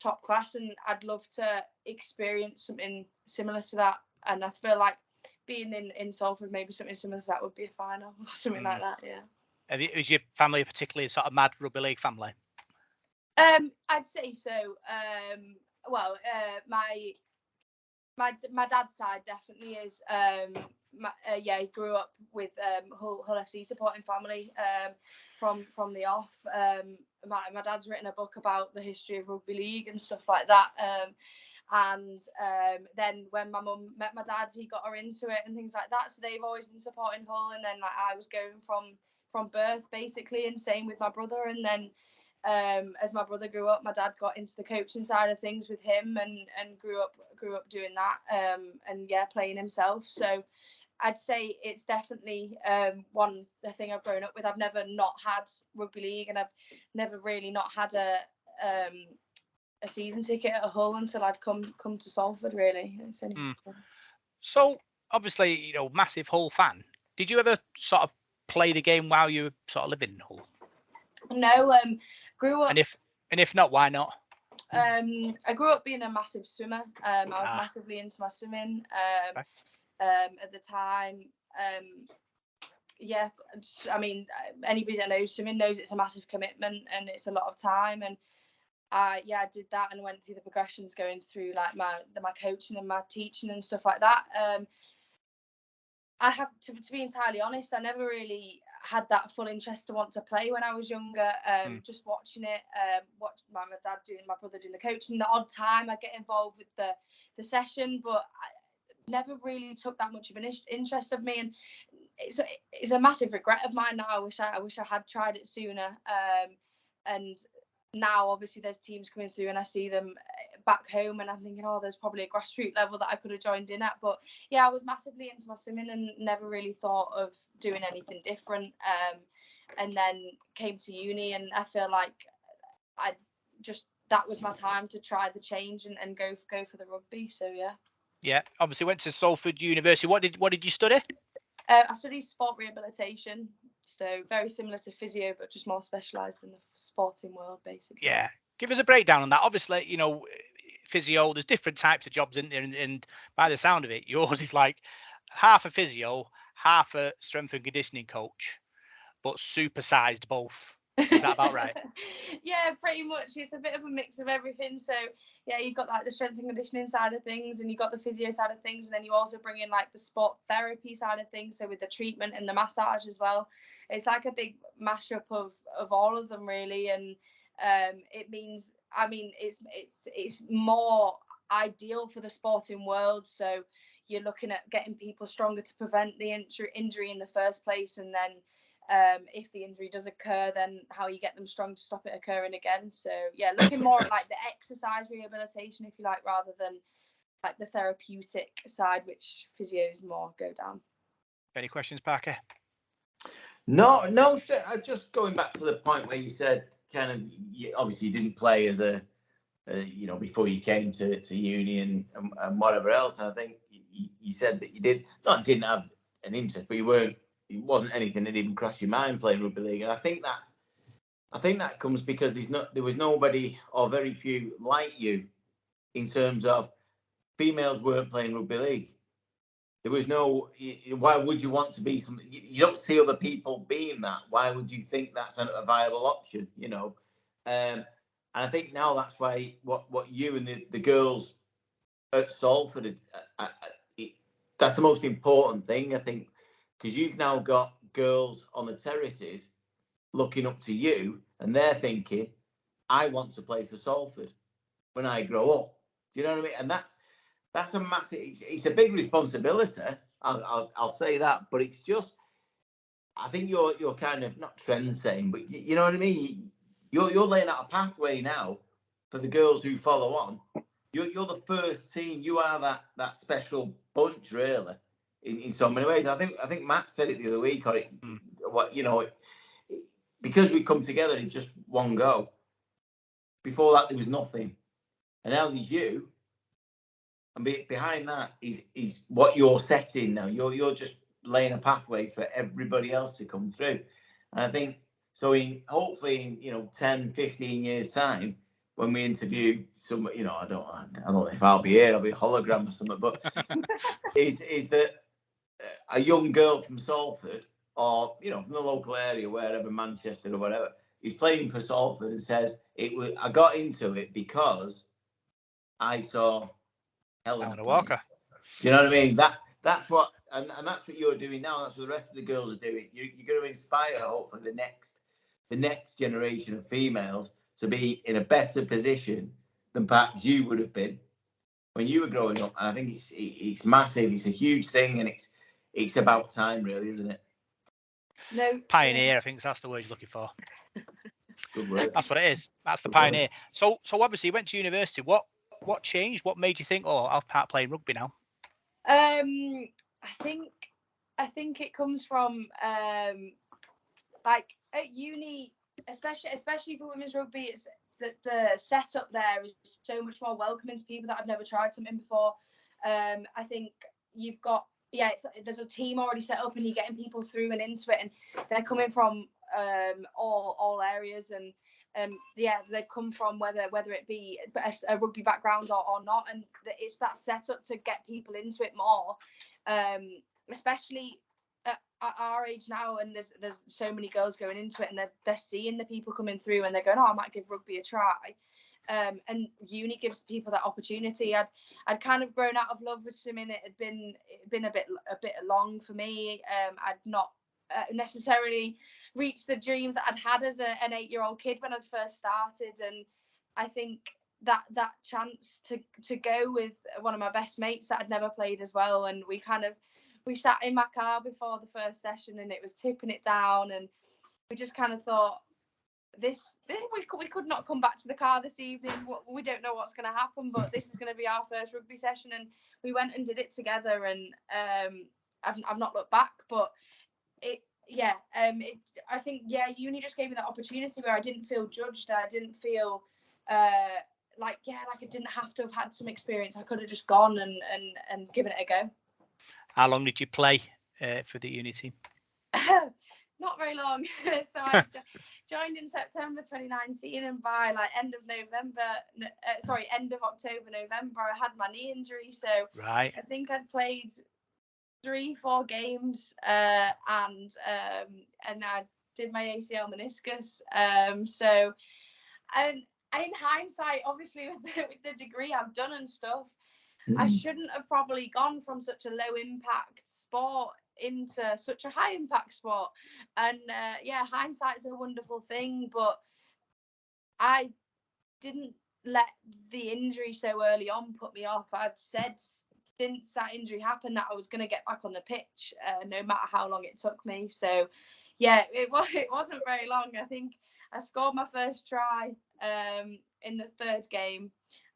top class, and I'd love to experience something similar to that. And I feel like being in Salford, maybe something similar to that would be a final or something like that. Yeah. Is your family particularly sort of mad rugby league family? I'd say so. My dad's side definitely is. He grew up with Hull FC supporting family from the off. My dad's written a book about the history of rugby league and stuff like that. And then when my mum met my dad, he got her into it and things like that. So they've always been supporting Hull, and then like I was going from birth basically, and same with my brother. And then as my brother grew up, my dad got into the coaching side of things with him, and grew up doing that, and playing himself. So I'd say it's definitely the thing I've grown up with. I've never not had rugby league, and I've never really not had a season ticket at Hull until I'd come to Salford, really. So obviously, massive Hull fan. Did you ever sort of play the game while you were sort of living in Hull? No, grew up. And if not, why not? I grew up being a massive swimmer. I was massively into my swimming at the time. I mean, anybody that knows swimming knows it's a massive commitment and it's a lot of time. And I did that and went through the progressions, going through like my coaching and my teaching and stuff like that. I have to be entirely honest, I never really had that full interest to want to play when I was younger. Just watching it, watch my dad doing, my brother doing the coaching. The odd time I get involved with the session, but I never really took that much of an interest of me. And it's a massive regret of mine now. I wish I had tried it sooner. And now obviously there's teams coming through and I see them back home and I'm thinking, there's probably a grassroots level that I could have joined in at. But I was massively into my swimming and never really thought of doing anything different. And then came to uni, and I feel like that was my time to try the change and go for the rugby. So obviously went to Salford University. What did you study? I studied sport rehabilitation, so very similar to physio, but just more specialised in the sporting world, basically. Yeah, give us a breakdown on that. Obviously, physio, there's different types of jobs in there, and by the sound of it, yours is like half a physio, half a strength and conditioning coach, but supersized both. Is that about right? Yeah, pretty much. It's a bit of a mix of everything. So you've got like the strength and conditioning side of things, and you've got the physio side of things, and then you also bring in like the sport therapy side of things, so with the treatment and the massage as well. It's like a big mashup of all of them, really. And it means, I mean, it's more ideal for the sporting world. So you're looking at getting people stronger to prevent the injury in the first place, and then if the injury does occur, then how you get them strong to stop it occurring again. So looking more at like the exercise rehabilitation, if you like, rather than like the therapeutic side, which physios more go down. Any questions, Parker? No. Just going back to the point where you said kind of obviously you didn't play as a before you came to uni and whatever else. And I think you said that you didn't have an interest, but it wasn't anything that even crossed your mind playing rugby league. And I think that comes because there was nobody or very few like you in terms of females weren't playing rugby league. There was no. Why would you want to be something? You don't see other people being that. Why would you think that's a viable option? And I think now that's why what you and the girls at Salford, that's the most important thing, I think, because you've now got girls on the terraces looking up to you, and they're thinking, I want to play for Salford when I grow up. Do you know what I mean? And that's a massive. It's a big responsibility. I'll say that, but it's just. I think you're kind of not trend setting, but you know what I mean. You're laying out a pathway now for the girls who follow on. You're the first team. You are that special bunch, really, in so many ways. I think Matt said it the other week, or because we come together in just one go. Before that, there was nothing, and now there's you. And behind that is what you're setting now. You're just laying a pathway for everybody else to come through. And I think so. Hopefully in 10, 15 years time, when we interview some, I don't know if I'll be here. I'll be a hologram or something. But is that a young girl from Salford, or from the local area, wherever, Manchester or whatever, is playing for Salford and says I got into it because I saw Helena Walker. Do you know what I mean? That's what and that's what you're doing now. That's what the rest of the girls are doing. You're going to inspire, hopefully, the next generation of females to be in a better position than perhaps you would have been when you were growing up. And I think it's massive. It's a huge thing, and it's about time, really, isn't it? No, Pioneer, I think that's the word you're looking for. Good word. That's what it is. That's the pioneer. So obviously you went to university. What changed? What made you think, I'll start playing rugby now? I think it comes from like at uni, especially for women's rugby. It's the setup there is so much more welcoming to people that have never tried something before. I think you've got there's a team already set up, and you're getting people through and into it, and they're coming from all areas, and they've come from whether it be a rugby background or not, and it's that setup to get people into it more, especially at our age now, and there's so many girls going into it, and they're seeing the people coming through, and they're going, I might give rugby a try. And uni gives people that opportunity. I'd kind of grown out of love with swimming. It had been a bit long for me. I'd not necessarily reached the dreams that I'd had as an 8-year-old kid when I first started, and I think that chance to go with one of my best mates that I'd never played as well, and we sat in my car before the first session, and it was tipping it down, and we just kind of thought, we could not come back to the car this evening. We don't know what's going to happen, but this is going to be our first rugby session, and we went and did it together, and I've not looked back. But I think uni just gave me that opportunity where I didn't feel judged. I didn't feel like I didn't have to have had some experience. I could have just gone and given it a go. How long did you play for the uni team? Not very long. So I joined in September 2019, and by end of October, November, I had my knee injury. So right. I think I'd played 3-4 games, and I did my ACL meniscus. So, and in hindsight, obviously with the degree I've done and stuff, I shouldn't have probably gone from such a low impact sport into such a high impact sport. And hindsight is a wonderful thing, but I didn't let the injury so early on put me off. I've said since that injury happened that I was going to get back on the pitch, no matter how long it took me. So it wasn't very long. I think I scored my first try in the third game,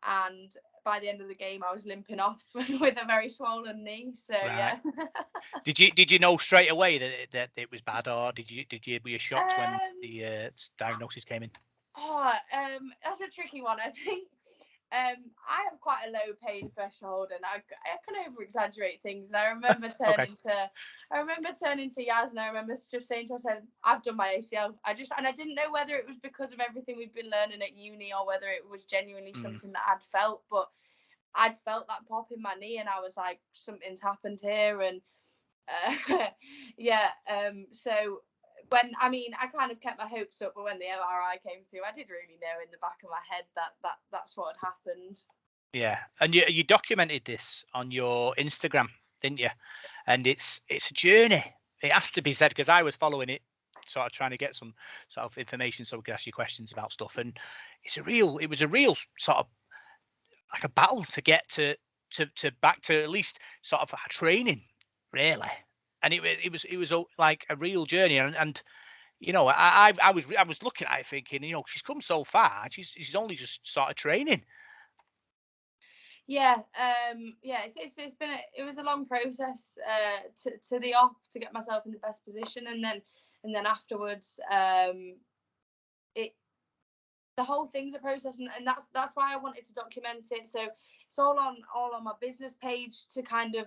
and by the end of the game I was limping off with a very swollen knee. So right. Did you know straight away that it was bad, or were you shocked when the diagnosis came in? That's a tricky one. I think I have quite a low pain threshold, and I can over exaggerate things. And I remember turning to Yaz, and I remember just saying to her, I said, I've done my ACL. I didn't know whether it was because of everything we've been learning at uni, or whether it was genuinely something that I'd felt, but I'd felt that pop in my knee, and I was like, something's happened here. And so when, I kind of kept my hopes up, but when the MRI came through, I did really know in the back of my head that's what had happened. Yeah, and you documented this on your Instagram, didn't you? And it's a journey. it has to be said, because I was following it, sort of trying to get some sort of information so we could ask you questions about stuff. And it was a real sort of like a battle to get to back to at least sort of training, really. And it was like a real journey. And you know, I was looking at it thinking, you know, she's come so far. She's only just started training. Yeah, it's been it was a long process to the off to get myself in the best position, and then afterwards it the whole thing's a process, and that's why I wanted to document it. So it's all on my business page to kind of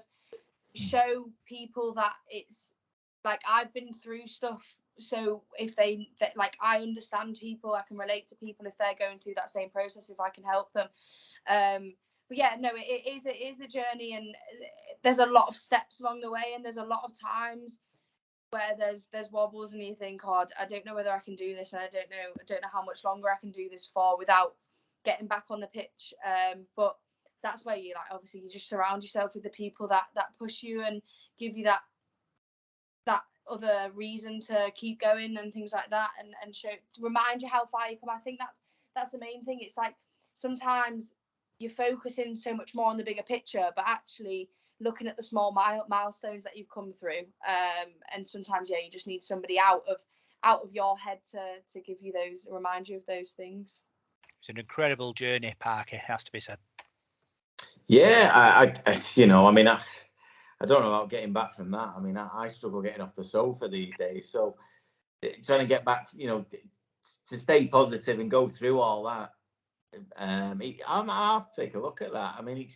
show people that it's like I've been through stuff. So if like I understand people, I can relate to people if they're going through that same process, if I can help them. But yeah, no, it is a journey, and there's a lot of steps along the way, and there's a lot of times where there's wobbles, and you think, oh, I don't know whether I can do this, and I don't know how much longer I can do this for without getting back on the pitch. But that's where you, like, obviously you just surround yourself with the people that push you and give you that other reason to keep going and things like that, and show, to remind you how far you come. I think that's the main thing. It's like sometimes you're focusing so much more on the bigger picture, but actually looking at the small milestones that you've come through. And sometimes, yeah, you just need somebody out of your head to give you those, remind you of those things. It's an incredible journey, Parker, has to be said. Yeah, I you know, I mean, I don't know about getting back from that. I mean, I struggle getting off the sofa these days. So trying to get back, you know, to stay positive and go through all that. I'll have to take a look at that. I mean, it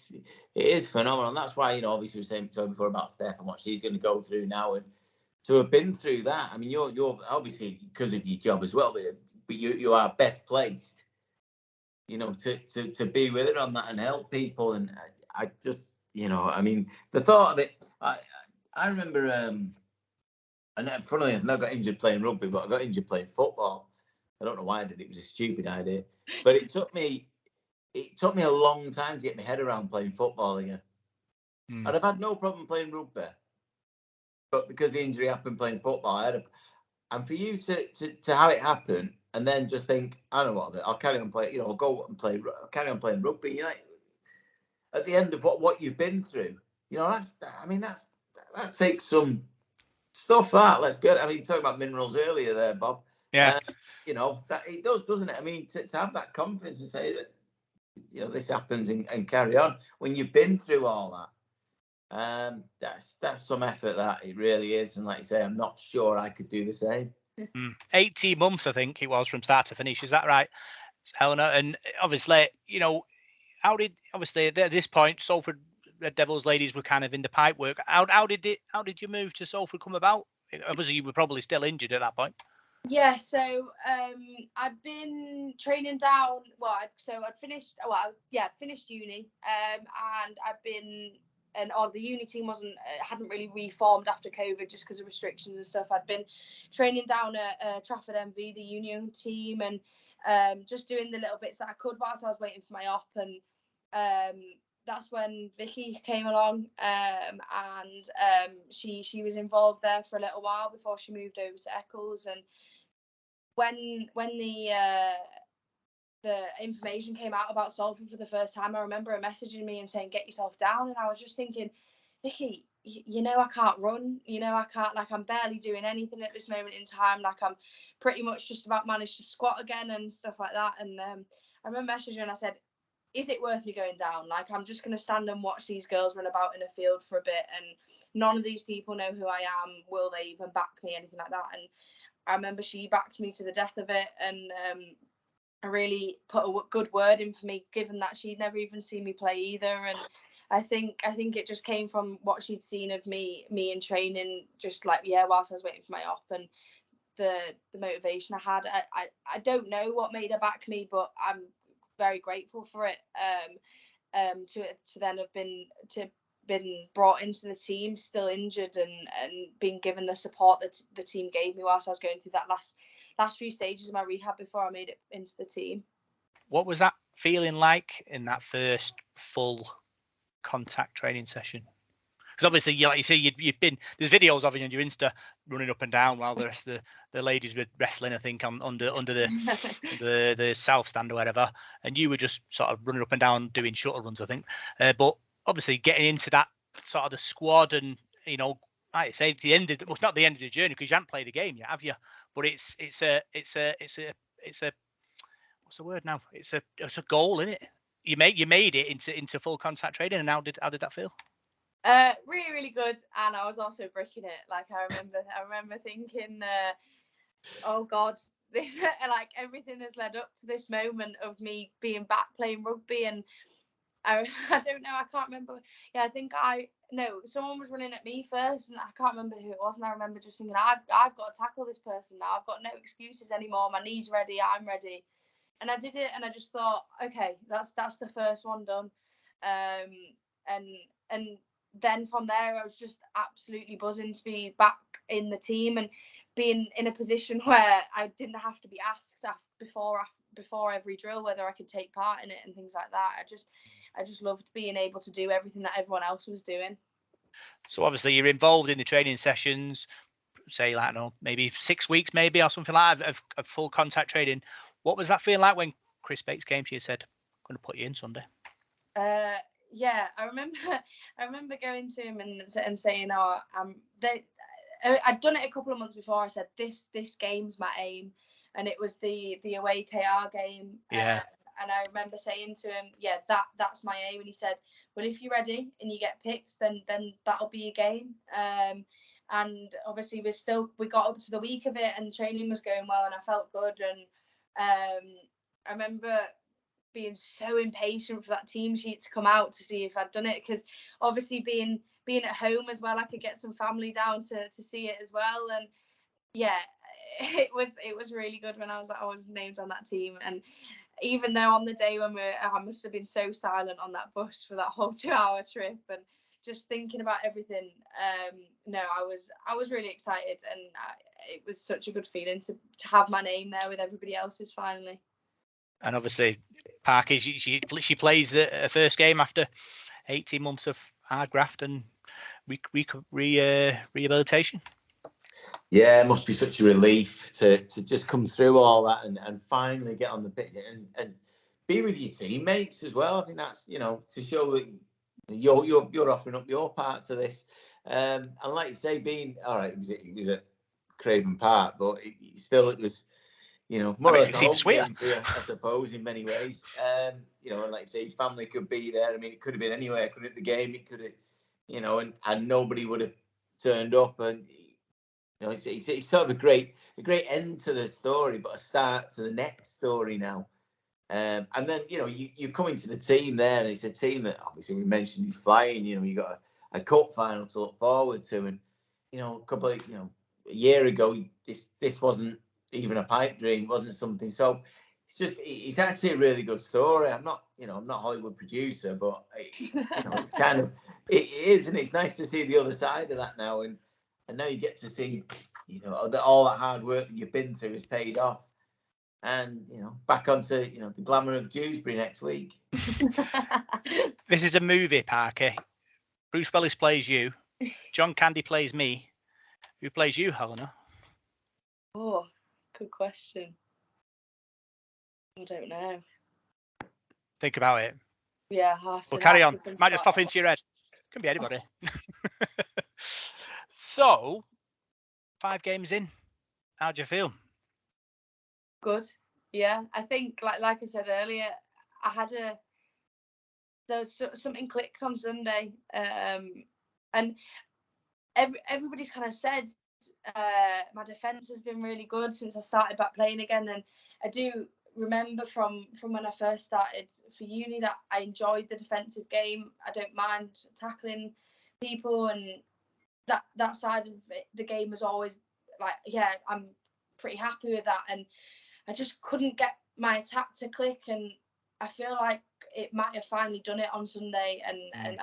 is phenomenal. And that's why, you know, obviously we were saying before about Steph and what she's going to go through now, and to have been through that. I mean, you're obviously, because of your job as well, but you are best placed, you know, to be with her on that and help people. And I just, you know, I mean, the thought of it, I remember, and funnily enough, I never got injured playing rugby, but I got injured playing football. I don't know why I did it. It was a stupid idea, but it took me a long time to get my head around playing football again. And I've had no problem playing rugby, but because the injury happened playing football, and for you to have it happen and then just think, I don't know what, I'll carry on playing, you know, I'll carry on playing rugby. You know, at the end of what you've been through, you know, that takes some stuff. Let's be honest. I mean, you talked about minerals earlier there, Bob. Yeah. You know, that it does, doesn't it? I mean, to have that confidence and say that, you know, this happens and carry on when you've been through all that. That's some effort, that it really is. And like you say, I'm not sure I could do the same. 18 months, I think it was, from start to finish. Is that right, Helena? And obviously, you know, obviously at this point, Salford Red Devils ladies were kind of in the pipe work. How did you move to Salford come about? Obviously, you were probably still injured at that point. Yeah, so I'd been training down. I'd finished. I'd finished uni, and I'd been, the uni team hadn't really reformed after COVID just because of restrictions and stuff. I'd been training down at Trafford MV, the union team, and just doing the little bits that I could whilst I was waiting for my op. And that's when Vicky came along, and she was involved there for a little while before she moved over to Eccles. And when the information came out about Salford for the first time, I remember her messaging me and saying, get yourself down. And I was just thinking, Vicky, you know, I can't run, you know, I can't, like, I'm barely doing anything at this moment in time. Like, I'm pretty much just about managed to squat again and stuff like that. And I remember messaging her and I said, is it worth me going down? Like, I'm just going to stand and watch these girls run about in a field for a bit, and none of these people know who I am. Will they even back me? Anything like that? And I remember she backed me to the death of it, and I really put a good word in for me, given that she'd never even seen me play either. And I think it just came from what she'd seen of me in training, just like, whilst I was waiting for my op, and the motivation I had. I don't know what made her back me, but I'm very grateful for it. To then have been brought into the team still injured, and being given the support that the team gave me whilst I was going through that last few stages of my rehab before I made it into the team. What was that feeling like in that first full contact training session? Because obviously, like you say, you've been, there's videos of you on your Insta running up and down while the rest of the ladies were wrestling, I think, under the south stand or whatever, and you were just sort of running up and down doing shuttle runs, I think. But obviously, getting into that sort of the squad, and like I say, the end of not the end of the journey, because you haven't played a game yet, have you? But it's a what's the word now? It's a goal, isn't it? You made it into full contact training, and how did that feel? Really, really good. And I was also bricking it. Like I remember thinking, oh God, this like everything has led up to this moment of me being back playing rugby, and I don't know, I can't remember. Yeah, I think someone was running at me first, and I can't remember who it was. And I remember just thinking, I've got to tackle this person now. I've got no excuses anymore. My knee's ready. I'm ready. And I did it, and I just thought, okay, that's the first one done. And then from there, I was just absolutely buzzing to be back in the team and being in a position where I didn't have to be asked before every drill whether I could take part in it and things like that. I just loved being able to do everything that everyone else was doing. So obviously you're involved in the training sessions, say like, I don't know, maybe 6 weeks maybe or something like that of full contact training. What was that feeling like when Chris Bates came to you and said, I'm going to put you in Sunday? Yeah, I remember going to him and saying, I'd done it a couple of months before. I said, this game's my aim, and it was the away KR game. Yeah. And I remember saying to him, yeah, that's my aim. And he said, well, if you're ready and you get picked, then that'll be a game. And obviously we got up to the week of it, and training was going well, and I felt good. And I remember being so impatient for that team sheet to come out to see if I'd done it, because obviously being at home as well, I could get some family down to see it as well. And yeah, it was really good when I was named on that team. And even though on the day when I must have been so silent on that bus for that whole 2-hour trip, and just thinking about everything, no, I was really excited, and it was such a good feeling to have my name there with everybody else's finally. And obviously, Parky, she plays the first game after 18 months of hard graft and rehabilitation. Yeah, it must be such a relief to just come through all that and finally get on the pitch and be with your teammates as well. I think that's, to show that you're offering up your part to this. And like you say, being all right, it was at Craven Park, but it was. More or less a home game for you, I suppose, in many ways. And like you say, his family could be there. I mean, it could have been anywhere. Could have been the game. It could have, and nobody would have turned up. And it's sort of a great end to the story, but a start to the next story now. And then you come into the team there, and it's a team that obviously we mentioned is flying. You got a cup final to look forward to, and a year ago this wasn't even a pipe dream, wasn't something. So it's actually a really good story. I'm not a Hollywood producer, but it is, and it's nice to see the other side of that now, and now you get to see all that hard work that you've been through has paid off, and back onto the glamour of Dewsbury next week. This is a movie, Parker. Bruce Willis plays you, John Candy plays me. Who plays you, Helena? Oh, good question. I don't know. Think about it. Yeah, we'll carry on. Might just pop into your head. Can be anybody. So, 5 games in. How do you feel? Good. Yeah, I think like I said earlier, there was something clicked on Sunday, and everybody's kind of said my defence has been really good since I started back playing again, and I do remember from when I first started for uni that I enjoyed the defensive game. I don't mind tackling people, and that side of the game was always like, yeah, I'm pretty happy with that. And I just couldn't get my attack to click, and I feel like it might have finally done it on Sunday, and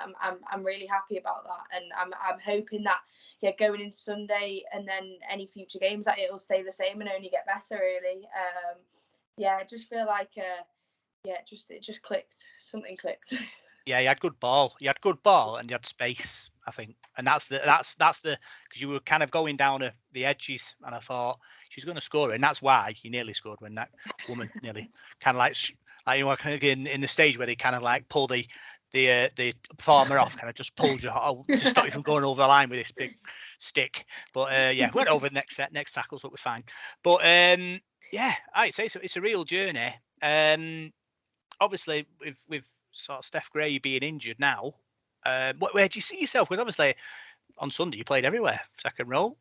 I'm really happy about that, and I'm hoping that going into Sunday and then any future games that it'll stay the same and only get better really. I just feel like it just clicked. Something clicked. Yeah, you had good ball. You had good ball, and you had space. I think, and that's the because you were kind of going down the edges, and I thought she's going to score, and that's why he nearly scored when that woman nearly kind of like kind of in the stage where they kind of like pull the performer off, kind of just pulled you to stop you from going over the line with this big stick. But yeah, went over the next tackle, so it was fine. But yeah, I'd say so. It's a real journey. Obviously, with sort of Steph Gray being injured now, where do you see yourself? Because obviously on Sunday you played everywhere: second row,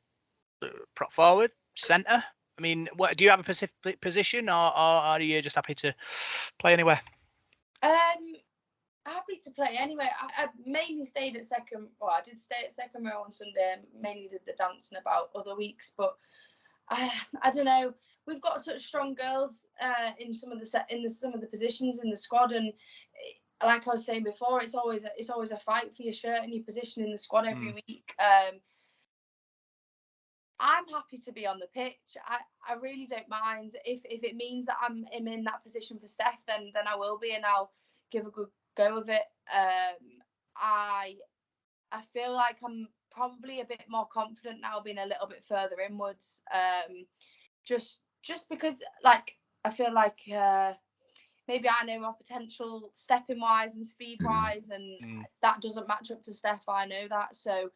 prop forward, centre. I mean, do you have a specific position, or are you just happy to play anywhere? Happy to play anyway. I mainly stayed at second. Well, I did stay at second row on Sunday. Mainly did the dancing about other weeks, but I don't know. We've got such strong girls in some of the positions in the squad, and like I was saying before, it's always a fight for your shirt and your position in the squad every week. I'm happy to be on the pitch. I really don't mind if it means that I'm in that position for Steph, then I will be, and I'll give a good go of it. I feel like I'm probably a bit more confident now, being a little bit further inwards. Just because, like, I feel like maybe I know my potential stepping wise and speed wise, and that doesn't match up to Steph. I know that, so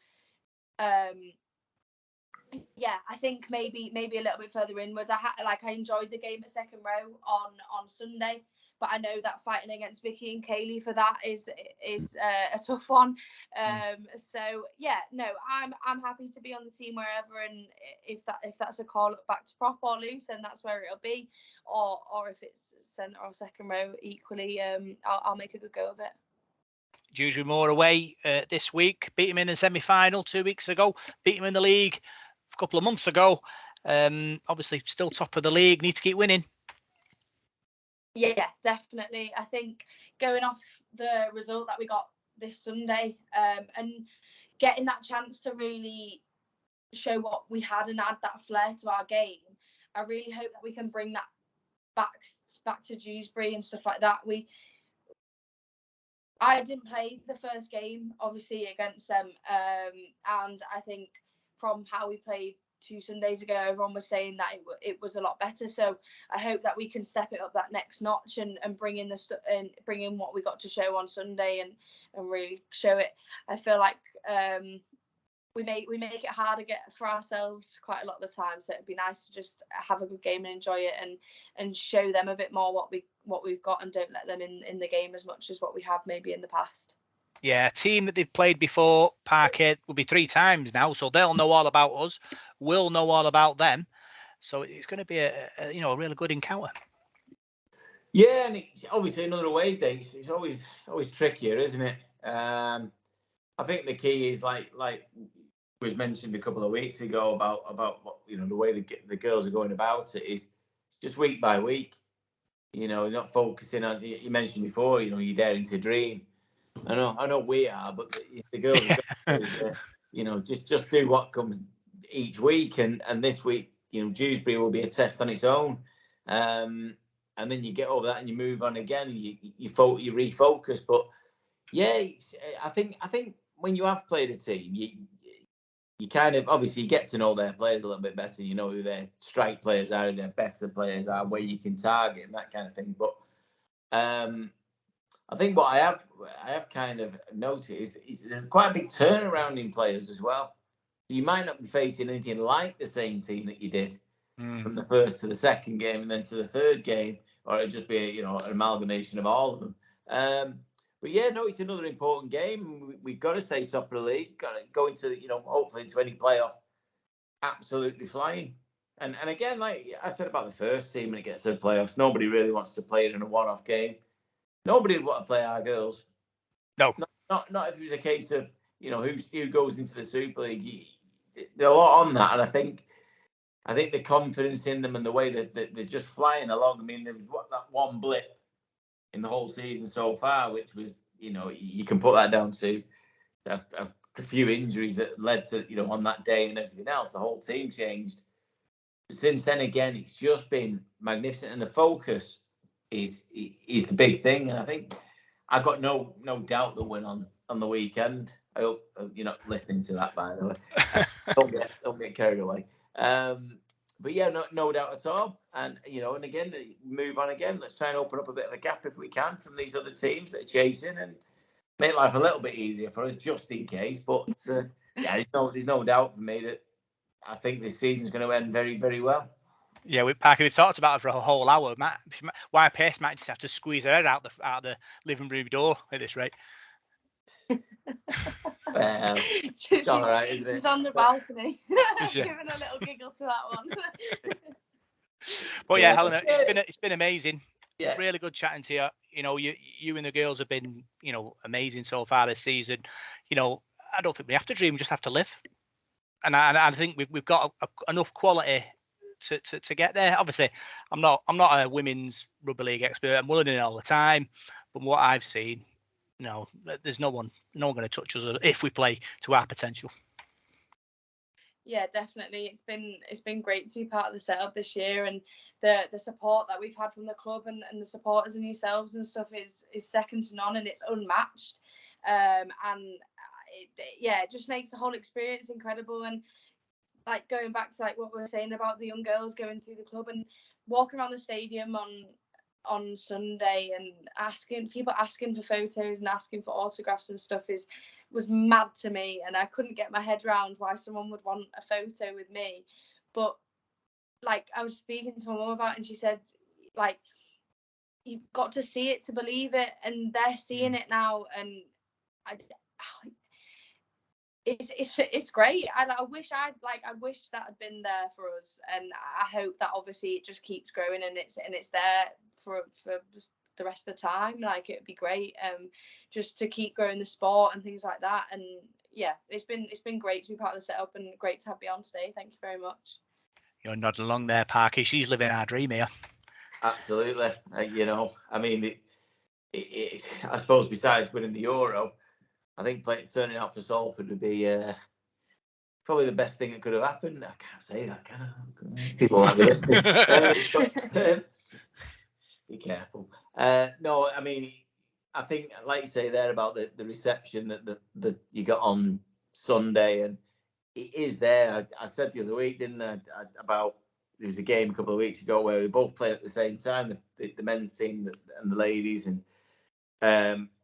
yeah, I think maybe a little bit further inwards. I enjoyed the game at second row on Sunday, but I know that fighting against Vicky and Kaylee for that is a tough one. So yeah, no, I'm happy to be on the team wherever, and if that's a call up back to prop or loose, then that's where it'll be, or if it's centre or second row equally, I'll make a good go of it. Dewsbury Moor away this week, beat him in the semi-final 2 weeks ago, beat him in the league a couple of months ago. Obviously still top of the league, need to keep winning. Yeah, definitely. I think going off the result that we got this Sunday, and getting that chance to really show what we had and add that flair to our game, I really hope that we can bring that back to Dewsbury and stuff like that. I didn't play the first game, obviously, against them, and I think from how we played 2 Sundays ago, everyone was saying that it was a lot better. So I hope that we can step it up that next notch and bring in bring in what we got to show on Sunday and really show it. I feel like we make it harder for ourselves quite a lot of the time. So it'd be nice to just have a good game and enjoy it and show them a bit more what we've got, and don't let them in the game as much as what we have maybe in the past. Yeah, a team that they've played before, Parkhead, will be 3 times now, so they'll know all about us. We'll know all about them. So it's going to be a really good encounter. Yeah, and it's obviously another away day. It's always trickier, isn't it? I think the key is like was mentioned a couple of weeks ago about what the way the girls are going about it is just week by week. You're not focusing on. You mentioned before, you're daring to dream. I know we are, but the girls are just do what comes each week, and this week, Dewsbury will be a test on its own, and then you get over that and you move on again. You refocus, but yeah, I think when you have played a team, you kind of obviously you get to know their players a little bit better. You know who their strike players are, who their better players are, where you can target and that kind of thing. But I think what I have kind of noticed is there's quite a big turnaround in players as well. You might not be facing anything like the same team that you did from the first to the second game and then to the third game, or it'd just be an amalgamation of all of them. But yeah, no, it's another important game. We've got to stay top of the league. Got to go into hopefully into any playoff absolutely flying. And again, like I said about the first team when it gets to the playoffs, nobody really wants to play it in a one-off game. Nobody would want to play our girls. No, not if it was a case of who goes into the Super League. They're a lot on that, and I think the confidence in them and the way that they're just flying along. I mean, there was that one blip in the whole season so far, which was you can put that down to a few injuries that led to on that day and everything else. The whole team changed. But since then, again, it's just been magnificent, and the focus is the big thing. And I think I've got no doubt they'll win on the weekend. I hope you're not listening to that, by the way. Don't get carried away. But yeah, no doubt at all. And and again, move on again. Let's try and open up a bit of a gap if we can from these other teams that are chasing, and make life a little bit easier for us, just in case. But yeah, there's no doubt for me that I think this season's going to end very, very well. Yeah, Parker, we've talked about it for a whole hour. Why Pace might just have to squeeze her head out the living room door at this rate. Well, it's all right, isn't it? She's on the balcony. Giving a little giggle to that one. But yeah, Helena, it's been amazing. Yeah. Really good chatting to you. You and the girls have been, amazing so far this season. I don't think we have to dream; we just have to live. And I think we've got enough quality to get there. Obviously, I'm not a women's rugby league expert. I'm learning it all the time. But what I've seen, there's no one going to touch us if we play to our potential. Yeah, definitely. It's been great to be part of the setup this year, and the support that we've had from the club and the supporters and yourselves and stuff is second to none, and it's unmatched. It just makes the whole experience incredible. And like going back to like what we were saying about the young girls going through the club and walking around the stadium on Sunday and asking for photos and asking for autographs and stuff was mad to me, and I couldn't get my head around why someone would want a photo with me. But like I was speaking to my mum about it, and she said, like, you've got to see it to believe it, and they're seeing it now, and it's great. And I wish that had been there for us, and I hope that obviously it just keeps growing and it's there for the rest of the time. Like, it'd be great just to keep growing the sport and things like that. And yeah, it's been great to be part of the setup and great to have me on today. Thank you very much. You're nodding along there, Parky. She's living our dream here. Absolutely. I mean, it's I suppose besides winning the Euro, I think turning out for Salford would be probably the best thing that could have happened. I can't say that, can I? People might be listening. Be careful. No, I mean, I think, like you say there about the reception that you got on Sunday, and it is there. I said the other week, didn't I, about there was a game a couple of weeks ago where we both played at the same time, the men's team and the ladies, and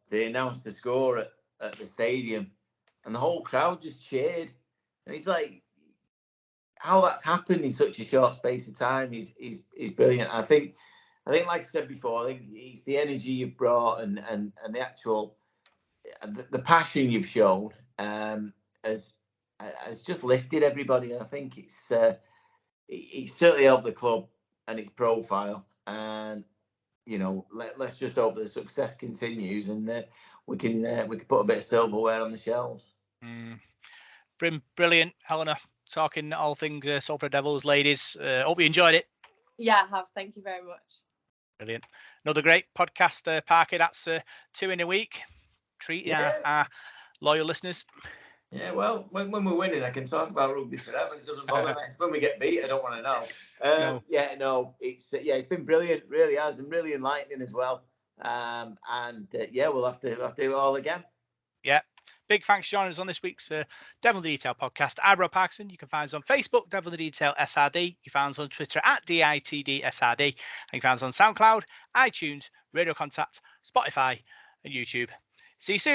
they announced the score at the stadium, and the whole crowd just cheered. And it's like, how that's happened in such a short space of time is brilliant. I think, like I said before, I think it's the energy you've brought and the actual the passion you've shown has just lifted everybody. And I think it's certainly helped the club and its profile. And let's just hope the success continues, and we can put a bit of silverware on the shelves. Brilliant, Helena. Talking all things Salford Devils, ladies. Hope you enjoyed it. Yeah, I have. Thank you very much. Brilliant. Another great podcast, Parker. That's 2 in a week. Treat our loyal listeners. Yeah, well, when we're winning, I can talk about rugby forever. It doesn't bother me. It's when we get beat, I don't want to know. No. It's been brilliant, really has, and really enlightening as well. We'll have to do it all again. Yeah. Big thanks for joining us on this week's Devil in the Detail podcast. I'm Rob Parkinson. You can find us on Facebook, Devil in the Detail SRD. You can find us on Twitter @DITDSRD. And you can find us on SoundCloud, iTunes, Radio Contact, Spotify, and YouTube. See you soon.